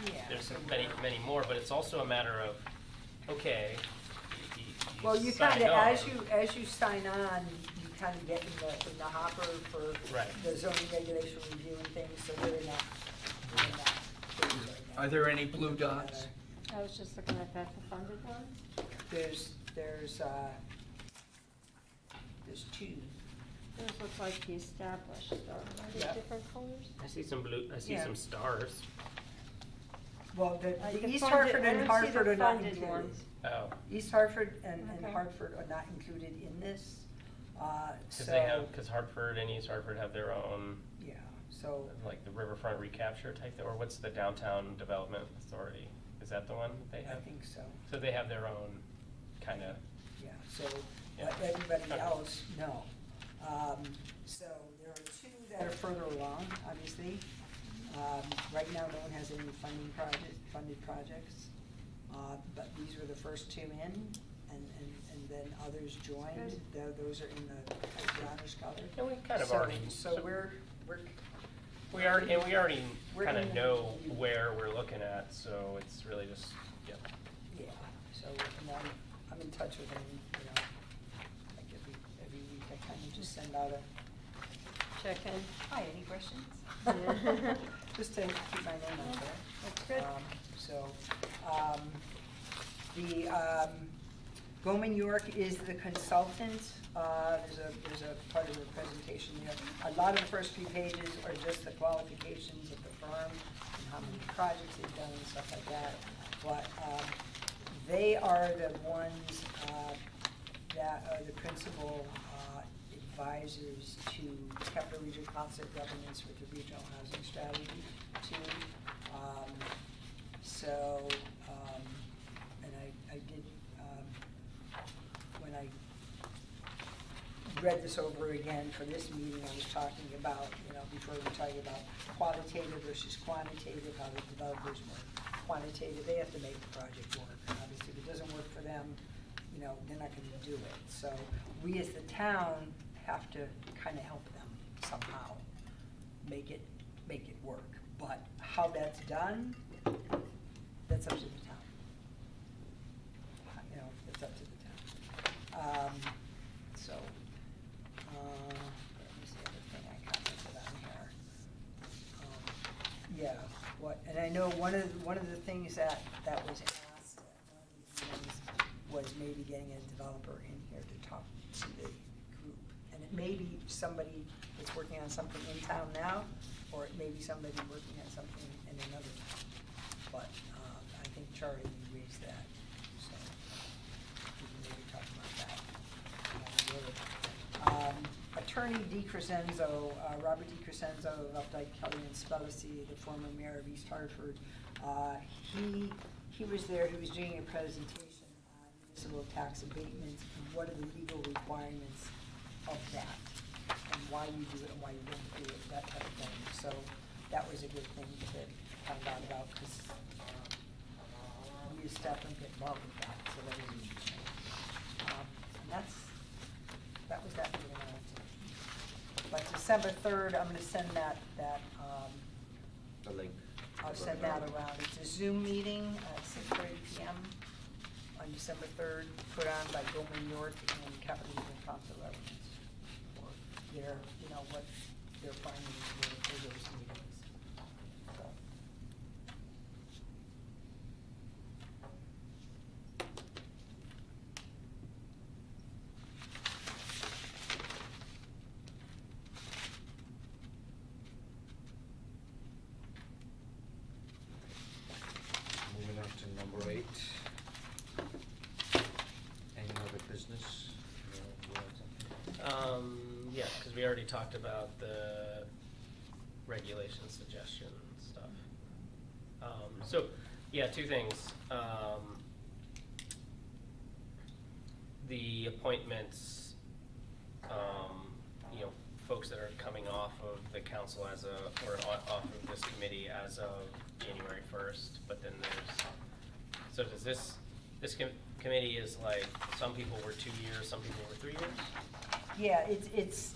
Yeah. there's many, many more, but it's also a matter of, okay, Well, you sign kind of, on. as you sign on, you kind of get in the hopper for Right. the zoning regulation review and things, so they're in that phase right now. Are there any blue dots? I was just looking at that, the funded ones. There's two. Those look like the established, though. Are they Yeah. different colors? I see some blue, I see Yeah. some stars. Well, the East funded- Hartford I and don't see Hartford the are not funded included. ones. Oh, East Hartford and Okay. Hartford are not included in this, because so. they have, because Hartford and East Hartford have their own, Yeah, so, like the riverfront recapture type, or what's the downtown development authority? Is that the one that they I have? think so, So they have their own kind of, yeah, so, Yeah. but everybody Okay. else, no. So there are two that are further along, obviously. Right now, no one has any funded projects, but these were the first two in, and then others joined. Those are in the honors color. and we kind of So- already. So we're, We already We're kind in of the- know where we're looking at, so it's really just, yeah. yeah, so and I'm in touch with them, you know, like every week. I kind of just send out a, Check in. hi, any questions? Yeah. Just to keep my name out there. That's good. Goldman York is the consultant. There's a part of the presentation there. A lot of the first few pages are just the qualifications of the firm and how many projects they've done and stuff like that. But they are the ones that are the principal advisors to Capital Region Concert Governance with the Regional Housing Strategy too. And I did, when I read this over again for this meeting, I was talking about, you know, before we were talking about qualitative versus quantitative, how the developers were quantitative, they have to make the project work. Obviously, if it doesn't work for them, you know, they're not gonna do it. So we as the town have to kind of help them somehow make it work. But how that's done, that's up to the town. You know, it's up to the town. Let me see the other thing I commented on here. Yeah, and I know one of the things that was asked at one of the meetings was maybe getting a developer in here to talk to the group. And it may be somebody that's working on something in town now, or it may be somebody working on something in another town. But I think Charlie raised that, so we can maybe talk about that. Attorney DiCrescenzo, Robert DiCrescenzo of Updike, Kelly and Spellacy, the former mayor of East Hartford, he was there, he was doing a presentation on municipal tax abatements and what are the legal requirements of that, and why you do it and why you don't do it, that type of thing. So that was a good thing to find out about, because we as staff don't get involved with that, so that was interesting. And that was that meeting I went to. But December 3rd, I'm gonna send that, The link. I'll send that around. It's a Zoom meeting at 6:30 PM on December 3rd, put on by Goldman York and Capital Region Council Governments. For their, you know, what their findings were for those meetings. So. Moving on to number 8. Any other business? Yeah, because we already talked about the regulation suggestion stuff. So, yeah, two things. The appointments, you know, folks that are coming off of the council or off of this committee as of January 1st, but then so does this committee is like, some people were 2 years, some people were 3 years? Yeah, it's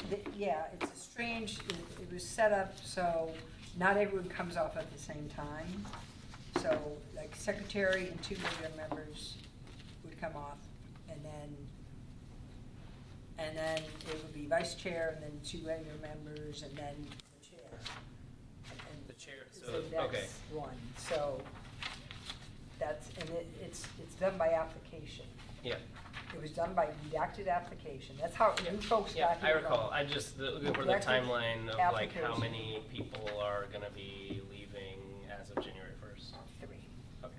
a strange, it was set up so not everyone comes off at the same time. So like secretary and 2 regular members would come off, and then it would be vice chair, and then 2 regular members, and then the chair. And The chair, so so, that's okay. one, so that's, and it's done by application. Yeah. It was done by redacted application, that's how you folks Yeah, got I here. recall. I just, looking for the Directed timeline of like how application. many people are gonna be leaving as of January 1st. 3. Okay.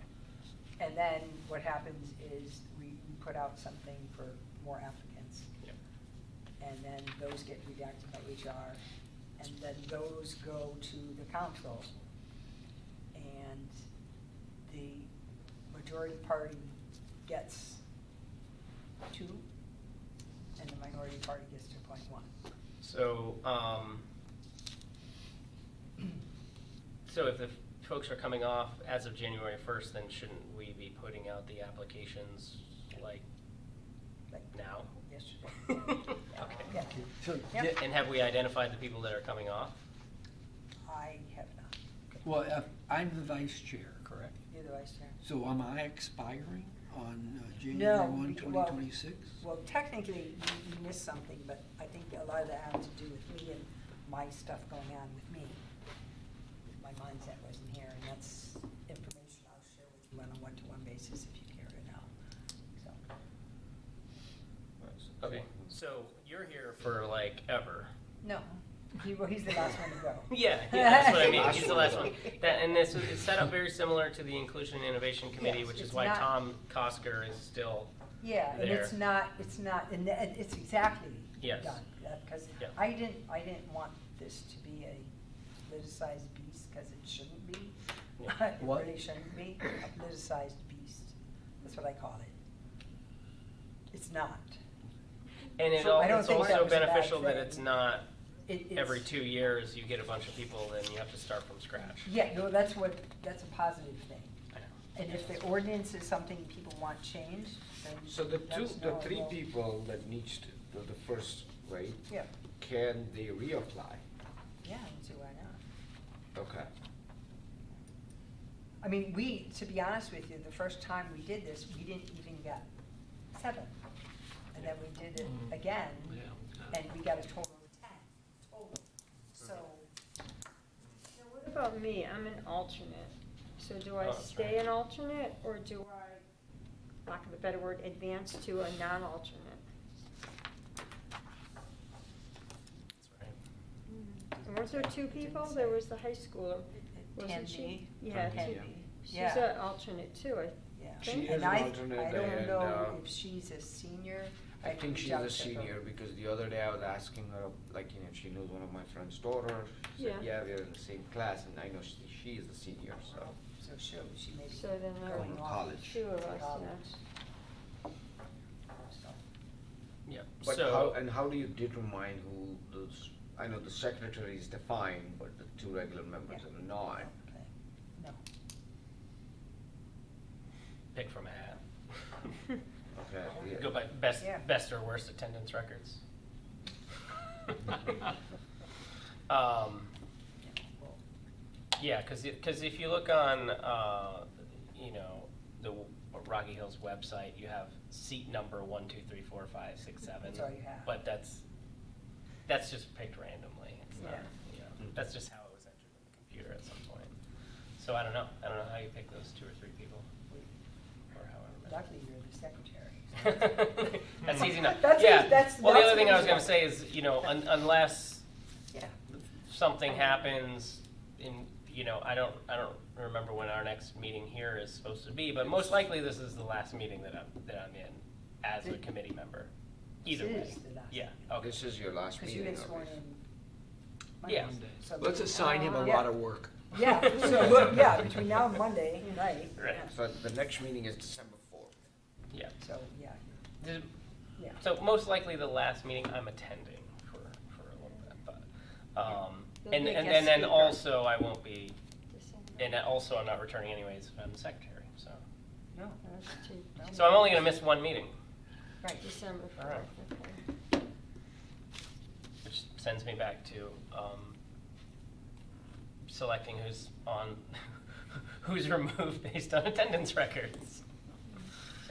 And then what happens is we put out something for more applicants. Yep. And then those get redacted by HR, and then those go to the council. And the majority party gets 2, and the minority party gets to appoint 1. So, so if the folks are coming off as of January 1st, then shouldn't we be putting out the applications like Like now? yesterday. Okay. Yeah, So, Yep. di- And have we identified the people that are coming off? I have not. well, I'm the vice chair, correct? You're the vice chair. So am I expiring on January No, 1, well- 2026? Well, technically, you missed something, but I think a lot of that had to do with me and my stuff going on with me. My mindset wasn't here, and that's information I'll share with you on a one-to-one basis if you care to know. So, Okay, so you're here for like ever. no, he's the last one to go. Yeah, that's what I mean, Last he's the one. last one. That, and this is set up very similar to the Inclusion and Innovation Committee, Yes, which is it's why not- Tom Kosker is still, Yeah, and There. it's not, and it's exactly Yes. done, because Yeah. I didn't want this to be a politicized beast, because it shouldn't be. Yeah. It What? really shouldn't be, a politicized beast, that's what I call it. It's not. and it So al- I don't it's think that also was a bad beneficial that thing. it's not It's. every 2 years you get a bunch of people, then you have to start from scratch. Yeah, no, that's a positive thing. I know. And if the ordinance is something people want changed, then So the let us know and 3 we'll- people that needs to, the first, right, Yeah, can they reapply? yeah, I don't see why not. Okay. I mean, to be honest with you, the first time we did this, we didn't even get 7. And then we did it Mhm. again, and we got a total of 10, total. So, Now, what about me? I'm an alternate. So do I Oh, that's stay right. an alternate, or do I, lack of a better word, advance to a non-alternate? That's right. And weren't there 2 people? Didn't There say. was the high schooler, wasn't she? Tandy. Yeah, Tandy. Tandy. She's Yeah. an alternate too, yeah. She And is an alternate, I don't and, know if she's a senior. I can think reach she's out a to her. senior, because the other day I was asking her, like, you know, she knows one of my friend's daughter. She said, Yeah. yeah, we're in the same class, and I know she is a senior, so. So she may be So then there going are off college. 2 of to us, college. yeah. So, Yeah, But so. how, and how do you determine who those, I know the secretary is defined, but the 2 regular members Yeah. are not. okay. No. Pick from a hat. Okay. yeah. Go by best, Yeah. best or worst attendance records. Yeah, well, Yeah, because if you look on, you know, the Rocky Hills website, you have seat number 1, 2, 3, 4, 5, 6, 7. That's all you have. But that's just picked randomly. It's not, Yeah. you know, that's just how it was entered in the computer at some point. So I don't know. I don't know how you pick those 2 or 3 people, or however many. Luckily, you're the secretary. That's easy enough. That's Yeah. easy- that's- Well, the that's other thing I was easy. gonna say is, you know, unless Yeah. something happens in, you know, I don't remember when our next meeting here is supposed to be, but most likely this is the last meeting that I'm in as a It- committee member. This Either way. is the last Yeah, meeting. okay. This is your last Because you meeting. get sworn obviously. in Yeah. Monday. So Let's the- assign him a Yeah. lot of work. Yeah, so, yeah, between now and Monday night. Right. So the next meeting is December 4th. Yeah. So, yeah, The- yeah. So most likely the last meeting I'm attending for a little bit, but, There'll and be a and guest then speaker. also I won't be, December. and also I'm not returning anyways if I'm the secretary, so. No, That's 2. So I'm only gonna miss 1 meeting, right. December All right. 4th, okay. which sends me back to, selecting who's removed based on attendance records.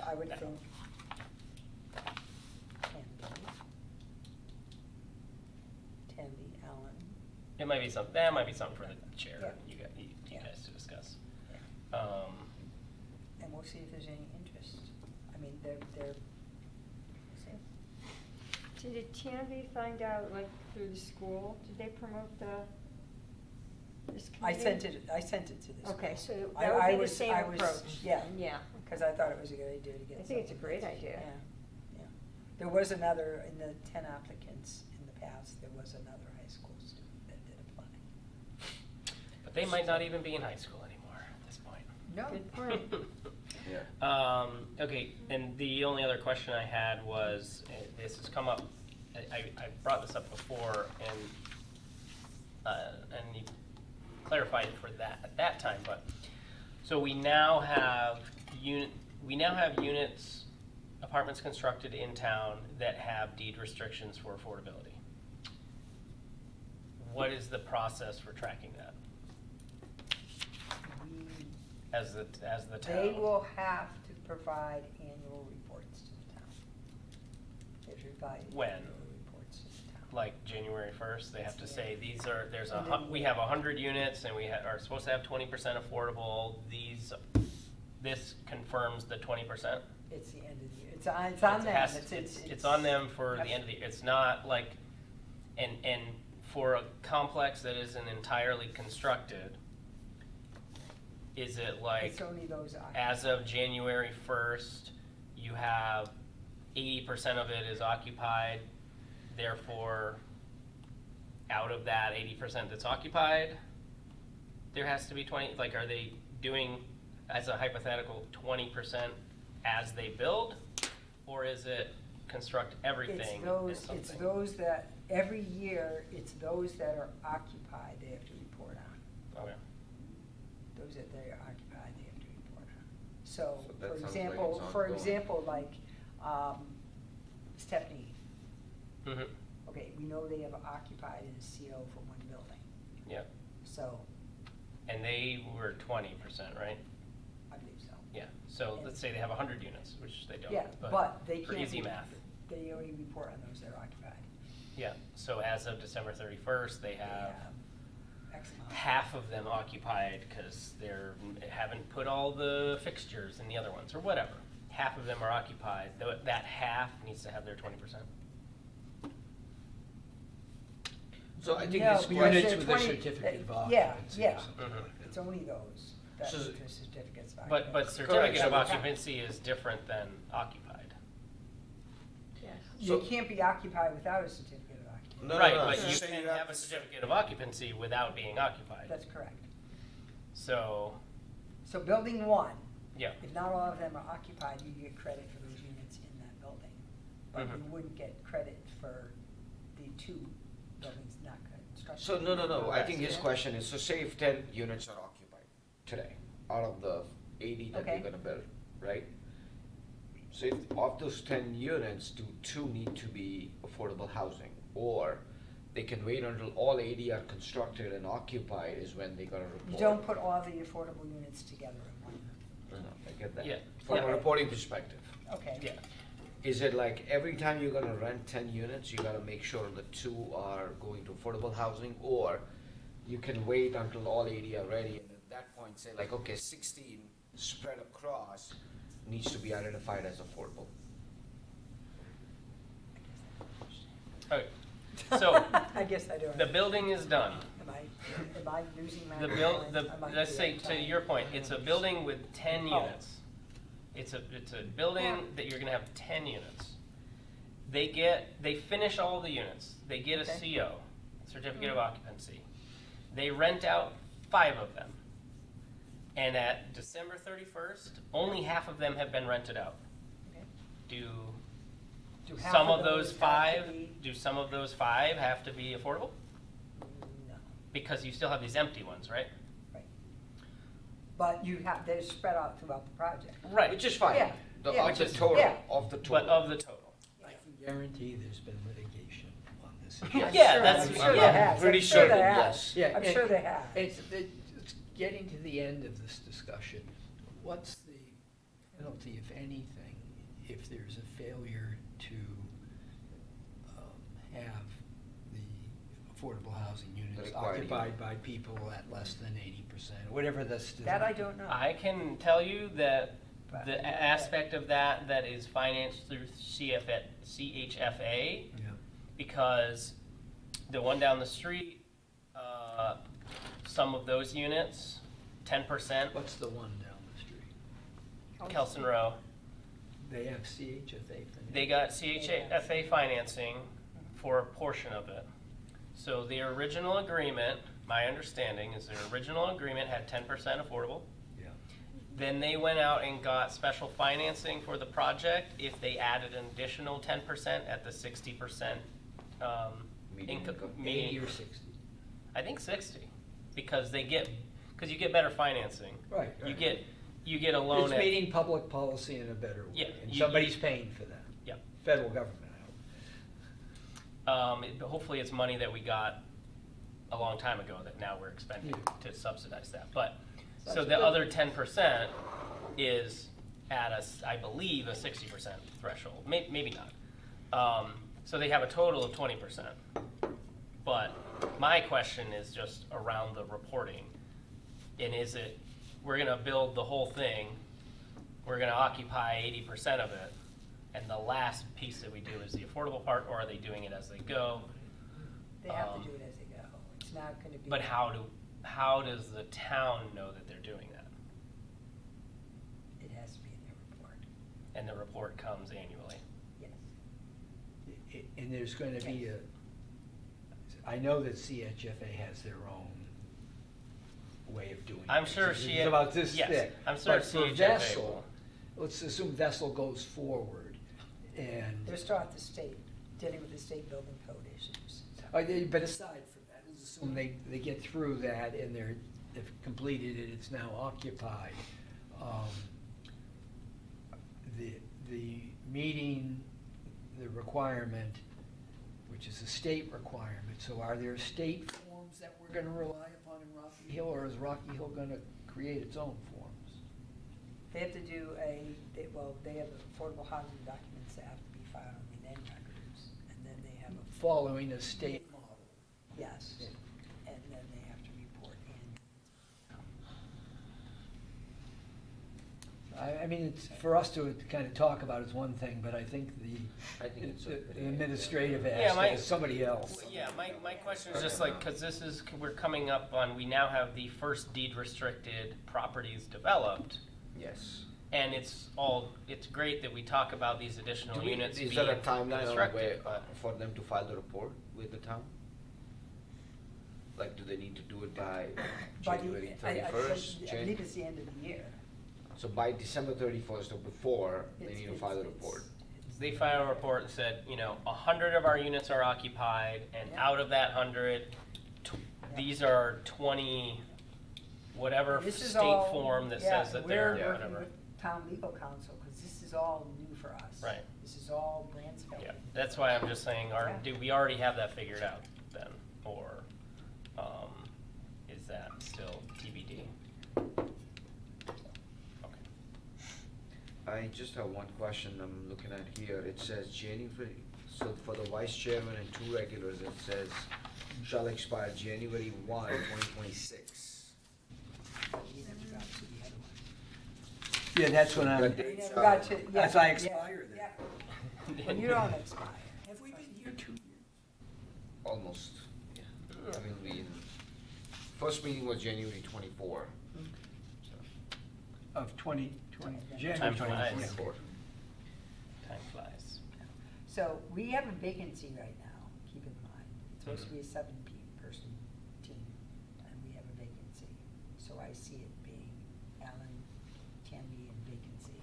I would think. Tandy, Allen. It might be something, that might be something for the chair, Yeah. you Yeah. guys to discuss. Yeah. And we'll see if there's any interest. I mean, they're, see. Did Tanvi find out, like, through the school, did they promote this committee? I sent it to this. Okay, so I- that I would be the was- same I was- approach. yeah. Yeah. Because I thought it was a good idea to get. I think it's a something. great idea. Yeah, yeah. There was another, in the 10 applicants in the past, there was another high school student that did apply. But they might not even be in high school anymore at this point. No. Good point. Yeah. Okay, and the only other question I had was, this has come up, I brought this up before, and you clarified for that at that time, but, so we now have units, apartments constructed in town that have deed restrictions for affordability. What is the process for tracking that We- as the town? They will have to provide annual reports to the town. They have to provide When? annual reports to the town. Like January 1st, they have to say, these are, And then- we have 100 units and we are supposed to have 20% affordable, this confirms the 20%? It's the end of the year. It's on them. It's on them for the end of the year. It's not like, and for a complex that isn't entirely constructed, is it like, It's only those. as of January 1st, you have 80% of it is occupied, therefore, out of that 80% that's occupied, there has to be 20, like, are they doing, as a hypothetical, 20% as they build? Or is it construct everything It's and those, something? it's those that, every year, it's those that are occupied they have to report on. Okay. Those that they are occupied, they have to report on. So, So that for sounds like example, it's for ongoing. example, like, Stephanie, Mm-hmm, okay, we know they have occupied in a CO for one building, yeah. so, And they were 20%, right? I believe so. Yeah, so let's say they have 100 units, which they don't, Yeah, but they for can't. easy math. They only report on those that are occupied. Yeah, so as of December 31st, they have X amount. half of them occupied because haven't put all the fixtures in the other ones, or whatever. Half of them are occupied, that half needs to have their 20%. So I think No, this because question, Units they're with a 20 certificate of yeah, occupancy yeah. or something Mhm. like that. It's only those that So- need the certificates of But occupancy. certificate so of we- occupancy is different than occupied. Yes. You can't be occupied without a certificate of occupancy. No, Right, no, but so you say can you have a certificate of occupancy without being occupied. That's correct. So, So building one, yeah, if not all of them are occupied, you get credit for those units in that building. But you Mhm. wouldn't get credit for the two buildings not constructed. So, no, I think his Yeah. question is, so say if 10 units are occupied today, out of the 80 that Okay. they're gonna build, right? So if of those 10 units, do 2 need to be affordable housing? Or they can wait until all 80 are constructed and occupied is when they're gonna report? You don't put all the affordable units together in one. No, I get that. Yeah. From Yeah. a reporting perspective. Okay. yeah. Is it like every time you're gonna rent 10 units, you gotta make sure the 2 are going to affordable housing? Or you can wait until all 80 are ready and at that point say like, okay, 16 spread across needs to be identified as affordable? Okay, so I guess I don't. the building is done. Am I losing my? mind? I might Let's be say, out of to time. your point, it's a building with 10 Oh. units. It's a building Yeah. that you're gonna have 10 units. They finish all the units, they get a Okay. CO, certificate of occupancy. They rent out 5 of them. And at December 31st, only half of them have been rented out. Okay. Do Do half some of those have to 5, be- do some of those 5 have to be affordable? No, Because you still have these empty ones, right? right. But they're spread out throughout the project. Right. Which is fine. Yeah, The- yeah. Of the Which is- total, yeah. of the total. But of the total. I can guarantee there's been litigation on this. I'm Yeah, sure- that's- I'm sure yeah. there has. Pretty I'm sure there that, has. yes. I'm sure they have. It's getting to the end of this discussion, what's the penalty, if anything, if there's a failure to have the affordable housing units required occupied by people at less than 80%, whatever that's. That I don't know. I can tell you that But- the aspect of that is financed through CHFA, Yeah. because the one down the street, some of those units, 10%, What's the one down the street? Kelson Row, They have CHFA financing. they got CHFA financing for a portion of it. So the original agreement, my understanding is their original agreement had 10% affordable. Yeah. Then they went out and got special financing for the project if they added an additional 10% at the 60% Median income. income. 80 or 60. I think 60, because you get better financing. Right. You get a loan It's at, meeting public policy in a better way. Yeah, And you- somebody's paying for that. yeah. Federal government, I hope. Hopefully it's money that we got a long time ago that now we're expending to subsidize that. But, so the other 10% is at I believe, a 60% threshold, maybe not. So they have a total of 20%. But my question is just around the reporting. And is it, we're gonna build the whole thing, we're gonna occupy 80% of it, and the last piece that we do is the affordable part, or are they doing it as they go? They have to do it as they go. It's not gonna be. But how does the town know that they're doing that? It has to be in their report, And the report comes annually. yes. And there's going to be I know that CHFA has their own way of doing it. I'm sure It's she- about this yes, thick. I'm sure But for CHFA Vessel, will. let's assume Vessel goes forward and. They're still at the state, dealing with the state building code issues. But aside from that, let's assume they get through that and they've completed it, it's now occupied. The meeting, the requirement, which is a state requirement, so are there state forms that we're gonna rely upon in Rocky Hill, or is Rocky Hill gonna create its own forms? They have to do they have affordable housing documents that have to be filed on the land records, and then they have a. Following a state model. Yes, Yeah. and then they have to report in. I mean, it's, for us to kind of talk about is one thing, but I think I think it's a the pretty- administrative Yeah, my- aspect is somebody else. Yeah, my question is just like, because we're coming up on, we now have the first deed restricted properties developed. Yes. And it's great that we talk about these additional units being Is there a timeline on constructed, where, for them to file the report with the town? Like, do they need to do it by January I 31st? believe it's the end of the year. So by December 31st or before, they need to file the report. They filed a report and said, 100 of our units are occupied, and Yeah. out of that 100, these are 20, whatever This is state all- form that yeah, says that they're, We're working whatever. with town legal counsel, because this is all new for us. Right. This is all brand spanking. Yeah, that's why I'm just saying, Yeah. do we already have that figured out then? Or is that still TBD? Okay. I just have one question I'm looking at here. It says January, so for the vice chairman and 2 regulars, it says shall expire January 1, 2026. We never got to the other one. Yeah, that's when I'm, Good. We never got to, yeah. As I yeah, expire then. yeah. Well, you don't expire. have we been here 2 years? Almost. I mean, first meeting was January 24. So, Of 2020, Time January flies. 2024. Time flies. So we have a vacancy right now, keep in mind. It's supposed to be a 7-person team, and we have a vacancy. So I see it being Alan, Tandy, and vacancy.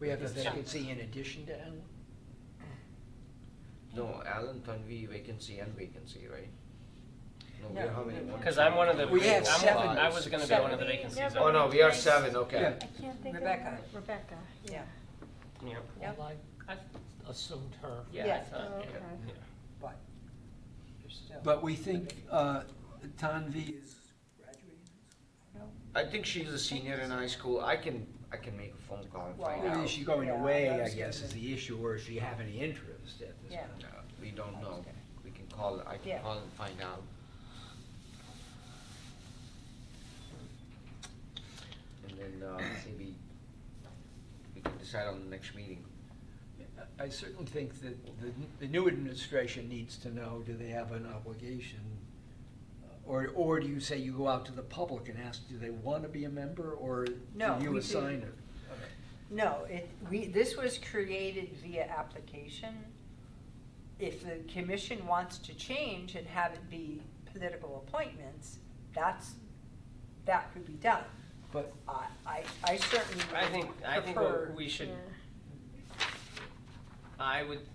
We have a vacancy in addition to Alan? no, Alan, Tanvi, vacancy and vacancy, right? No, we No, have how many? no, no. One, Because two, I'm one of the, We have I'm 7. I was gonna be one of the vacancies. Oh, no, we are 7, okay. Yeah. I can't think of. Rebecca. Rebecca, yeah. Yeah, Yep. Yep. Well, I assumed her. Yeah, I Yes. thought, Oh, yeah, okay. yeah. but there's still. But we think, Tanvi is graduating. I think she's a senior in high school. I can make a phone call and find Well, Or out. is she going Yeah, away, that I was guess, gonna is be- the issue, or does she have any interest at this Yeah. point? We don't I was know. gonna- We can call, I can Yeah. call and find out. And then, maybe we can decide on the next meeting. I certainly think that the new administration needs to know, do they have an obligation? Or do you say you go out to the public and ask, do they want to be a member, or do No, you we do. assign it? No, this was created via application. If the commission wants to change and have it be political appointments, that could be done. But I certainly I think prefer. what we should, Yeah. I would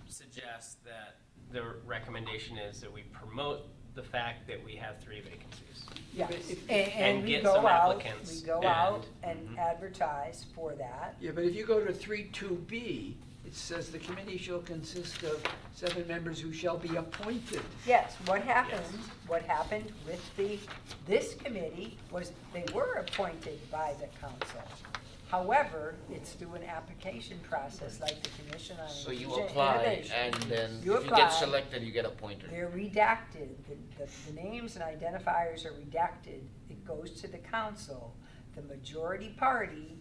suggest that the recommendation is that we promote the fact that we have 3 vacancies. Yes, If- and we get go some out, applicants we go and- out and Mhm. advertise for that. Yeah, but if you go to 3.2b, it says the committee shall consist of 7 members who shall be appointed. Yes, what happened with this committee was they were appointed by the council. However, it's through an application process like the Commission on So you Innovation- apply, Innovation. and then if You you apply. get selected, you get appointed. They're redacted, the names and identifiers are redacted, it goes to the council. The majority party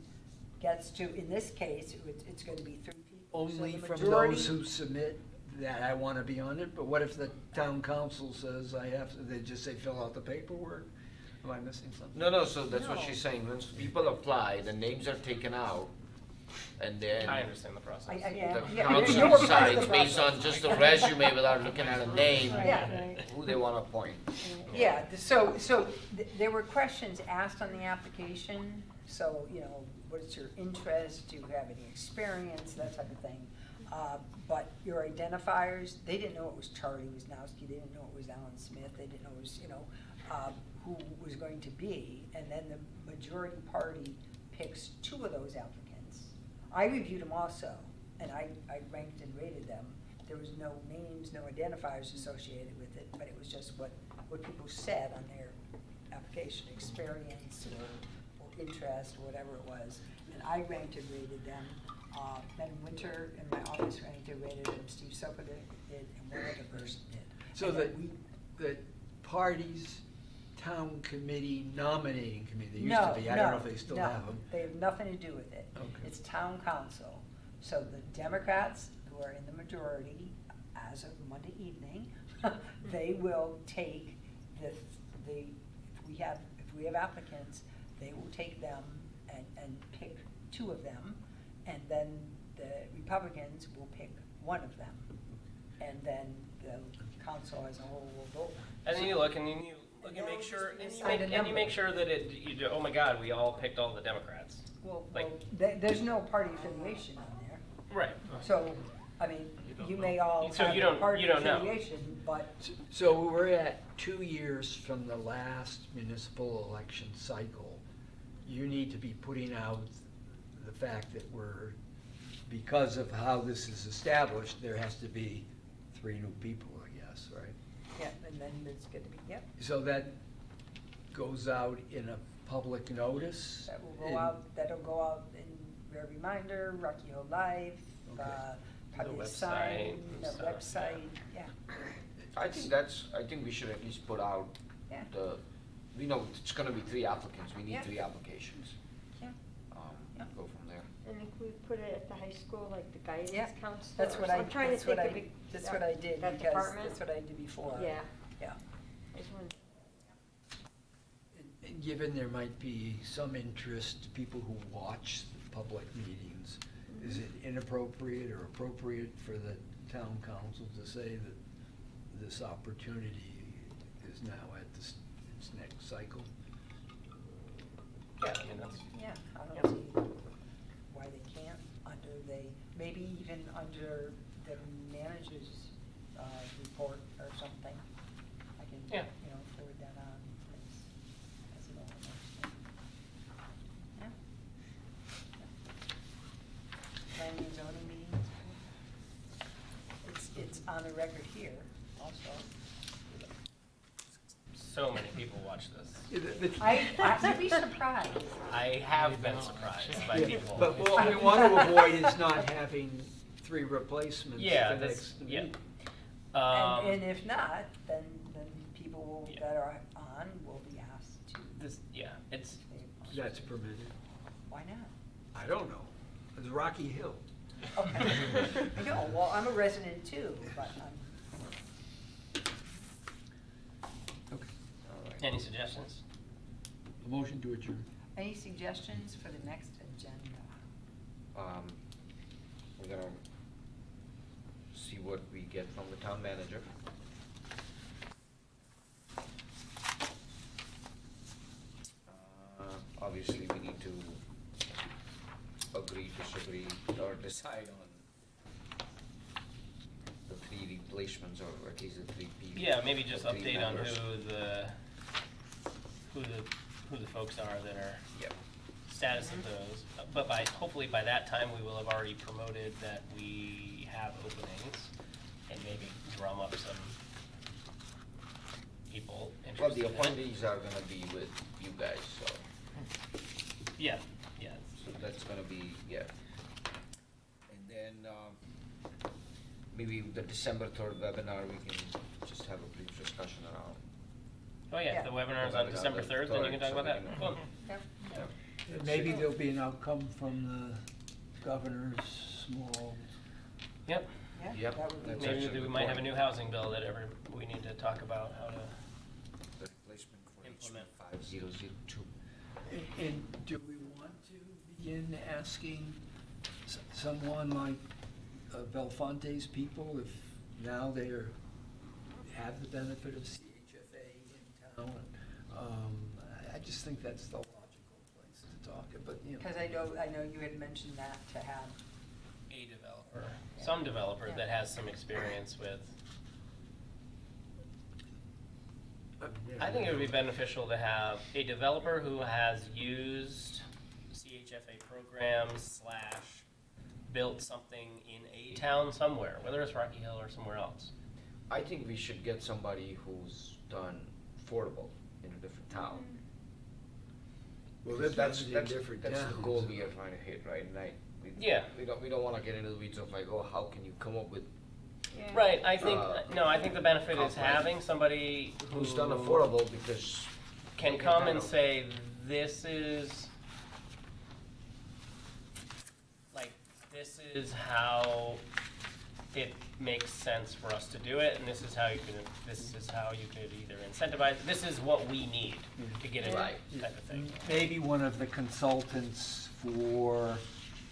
gets to, in this case, it's gonna be 3 people. So Only the from majority- those who submit that I want to be on it, but what if the town council says I have to, they just say fill out the paperwork? Am I missing something? No, so that's what No. she's saying. Once people apply, the names are taken out, and then I understand the process. the Yeah, council you were part of decides the based on process. just the resume without looking at a name, Yeah. who they want to appoint. Yeah, so there were questions asked on the application, so, what's your interest, do you have any experience, that type of thing. But your identifiers, they didn't know it was Charlie Wisnowski, they didn't know it was Alan Smith, they didn't know it was, who was going to be, and then the majority party picks 2 of those applicants. I reviewed them also, and I ranked and rated them. There was no names, no identifiers associated with it, but it was just what people said on their application, experience or interest, or whatever it was. And I ranked and rated them. Ben Winter in my office ranked and rated them, Steve Soka did, and one other person did. So And that, then the parties, town committee, nominating committee, they used to be, I don't know if they still have them. They have nothing to do with it. Okay. It's town council. So the Democrats, who are in the majority as of Monday evening, they will take if we have applicants, they will take them and pick 2 of them, and then the Republicans will pick 1 of them. And then the council as a whole will vote. And then you look and you look and make sure, and you make sure that oh my God, we all picked all the Democrats. Well, Like- there's no party affiliation on there. Right. So, I mean, you may all So have you a don't- party you don't know. affiliation, but So we're at 2 years from the last municipal election cycle. You need to be putting out the fact that because of how this is established, there has to be 3 new people, I guess, right? yeah, and then there's gonna be, yep, So that goes out in a public notice? that will go out, that'll go out in your reminder, Rocky Hill Live, Okay. probably The a sign, website the and stuff, website, yeah, I think we should at least put out yeah, we know it's gonna be 3 applicants, we need Yeah. 3 applications. yeah. Yeah. Go from there. And if we put it at the high school, like the guidance Yeah, counselor. That's or what something. I'm trying to that's what think I, of be- that's that- what I did, that because department. that's what I did before. Yeah. Yeah. I just wanted- And given there might be some interest, people who watch the public meetings, is it inappropriate or appropriate for the town council to say that this opportunity is now at its next cycle? Yeah, I mean, that's, Yeah, I Yeah. don't see why they can't maybe even under the manager's, report or something. I can, Yeah. forward that on as an open. Yeah. Planning and zoning meetings. It's on the record here also. so many people watch this. I'd be surprised. I have been surprised by Yeah, people. But what we want to avoid is not having 3 replacements Yeah, the that's, next yeah. meeting. And if not, then people Yeah. that are on will be asked to. It's, That's permitted. Why not? I don't know. It's Rocky Hill. Okay. I know, well, I'm a resident too, but Okay. All right. any suggestions? A motion to adjourn. any suggestions for the next agenda? We're gonna see what we get from the town manager. Obviously, we need to agree, disagree, or decide on the 3 replacements, or at least the 3 people. Yeah, maybe just the 3 update on members. who the folks are that are Yep. status of those. But hopefully by that time, we will have already promoted that we have openings and maybe drum up some people Well, interested the in it. appointees are gonna be with you guys, so. Yeah. So that's gonna be, yeah. And then, maybe the December 3rd webinar, we can just have a brief discussion around. Oh, yeah, the webinar's on December 3rd, then you can talk about that. Cool. Yep. And maybe there'll be an outcome from the governor's small. Yep. Yeah, Yep, that would be that's great. Maybe actually we a might good have a point. new housing bill that we need to talk about how to. The replacement for Implement. HB 5002. And do we want to begin asking someone like Belfonte's people if now they have the benefit of CHFA in town? I just think that's the logical place to talk, but, you know. Because I know you had mentioned that to have, A developer, some developer that has some experience with. I think it would be beneficial to have a developer who has used CHFA programs / built something in a town somewhere, whether it's Rocky Hill or somewhere else. I think we should get somebody who's done affordable in a different town. Well, Because that's in different that's the towns. goal we are trying to hit, right? And Yeah. we don't wanna get into the weeds of like, oh, how can you come up with, Yeah. Right, I think, No, I think the benefit is Compromise. having somebody who's done affordable, because. can come and say, this is, like, this is how it makes sense for us to do it, and this is how you could either incentivize, this is what we need to get it right, type of thing. Maybe one of the consultants for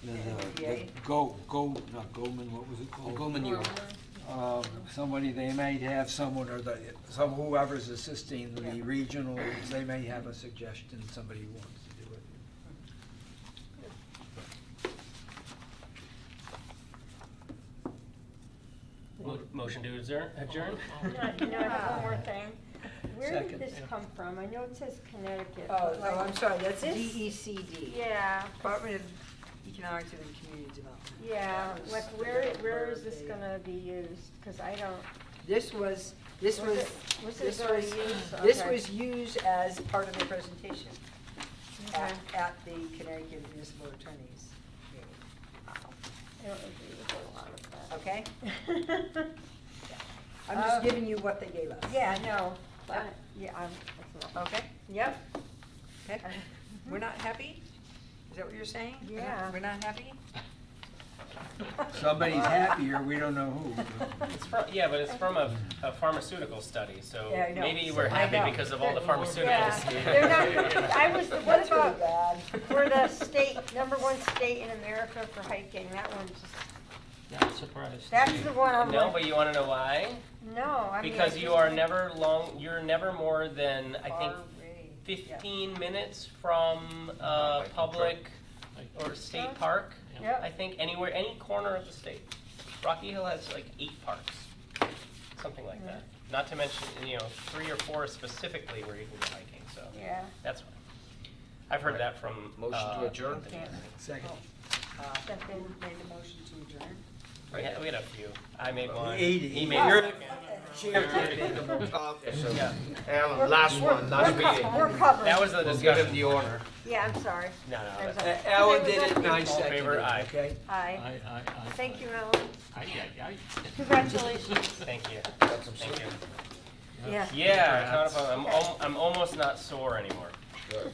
the NBA? not Goldman, what was it called? Goldman U. Somebody, they may have someone, or whoever's assisting the Yeah. regionals, they may have a suggestion, somebody who wants to do it. Motion to adjourn? You know, I have one more thing. Where did Second. this come from? I know it says Connecticut. oh, but no, I'm sorry, that's This- DECD. Yeah, Department of Economic and Community Development. yeah, That was- like where is this gonna be used? Cause I don't, This was was it this already was, used? this Okay. was used as part of the presentation Okay. at the Connecticut Municipal Attorneys meeting. I don't agree with a lot of that. Okay? I'm just giving you what they gave us. Yeah, no, Yeah. that's enough. Okay? Yep. Okay? We're not happy? Is that what you're saying? Yeah. We're not happy? Somebody's happier, we don't know who. It's from, yeah, but it's from a pharmaceutical study, so Yeah, I know. maybe we're I know. happy because of all the Yeah, pharmaceuticals. they're not, I was, what That's really about, bad. we're the state, #1 state in America for hiking, that one just, Not surprised. that's the one I'm No, like, but you wanna know why? no, I mean. Because I you just are think- you're never more than, I think, Already. 15 minutes from a Hiking public or state park. Yep. I think anywhere, any corner of the state. Rocky Hill has like 8 parks, something like that. Not to mention, 3 or 4 specifically where you can go hiking, so Yeah. that's why. I've heard that from. Motion to adjourn? I can't. Second. Who made the motion to adjourn? We had a few. I made one. Eighty. He made a second. Chair can't make a motion. Okay, so, Yeah. Alan, last one, last meeting. We're covered. That was the We'll give him discussion. the honor. Yeah, I'm sorry. No, no, There's that's- a- Alan Because did it, and I All in seconded favor? it, Aye. okay? Aye. I. Thank you, Alan. Aye. Congratulations. Thank you. Got some Thank you. Yeah. Yeah, I'm almost not sore anymore. Good.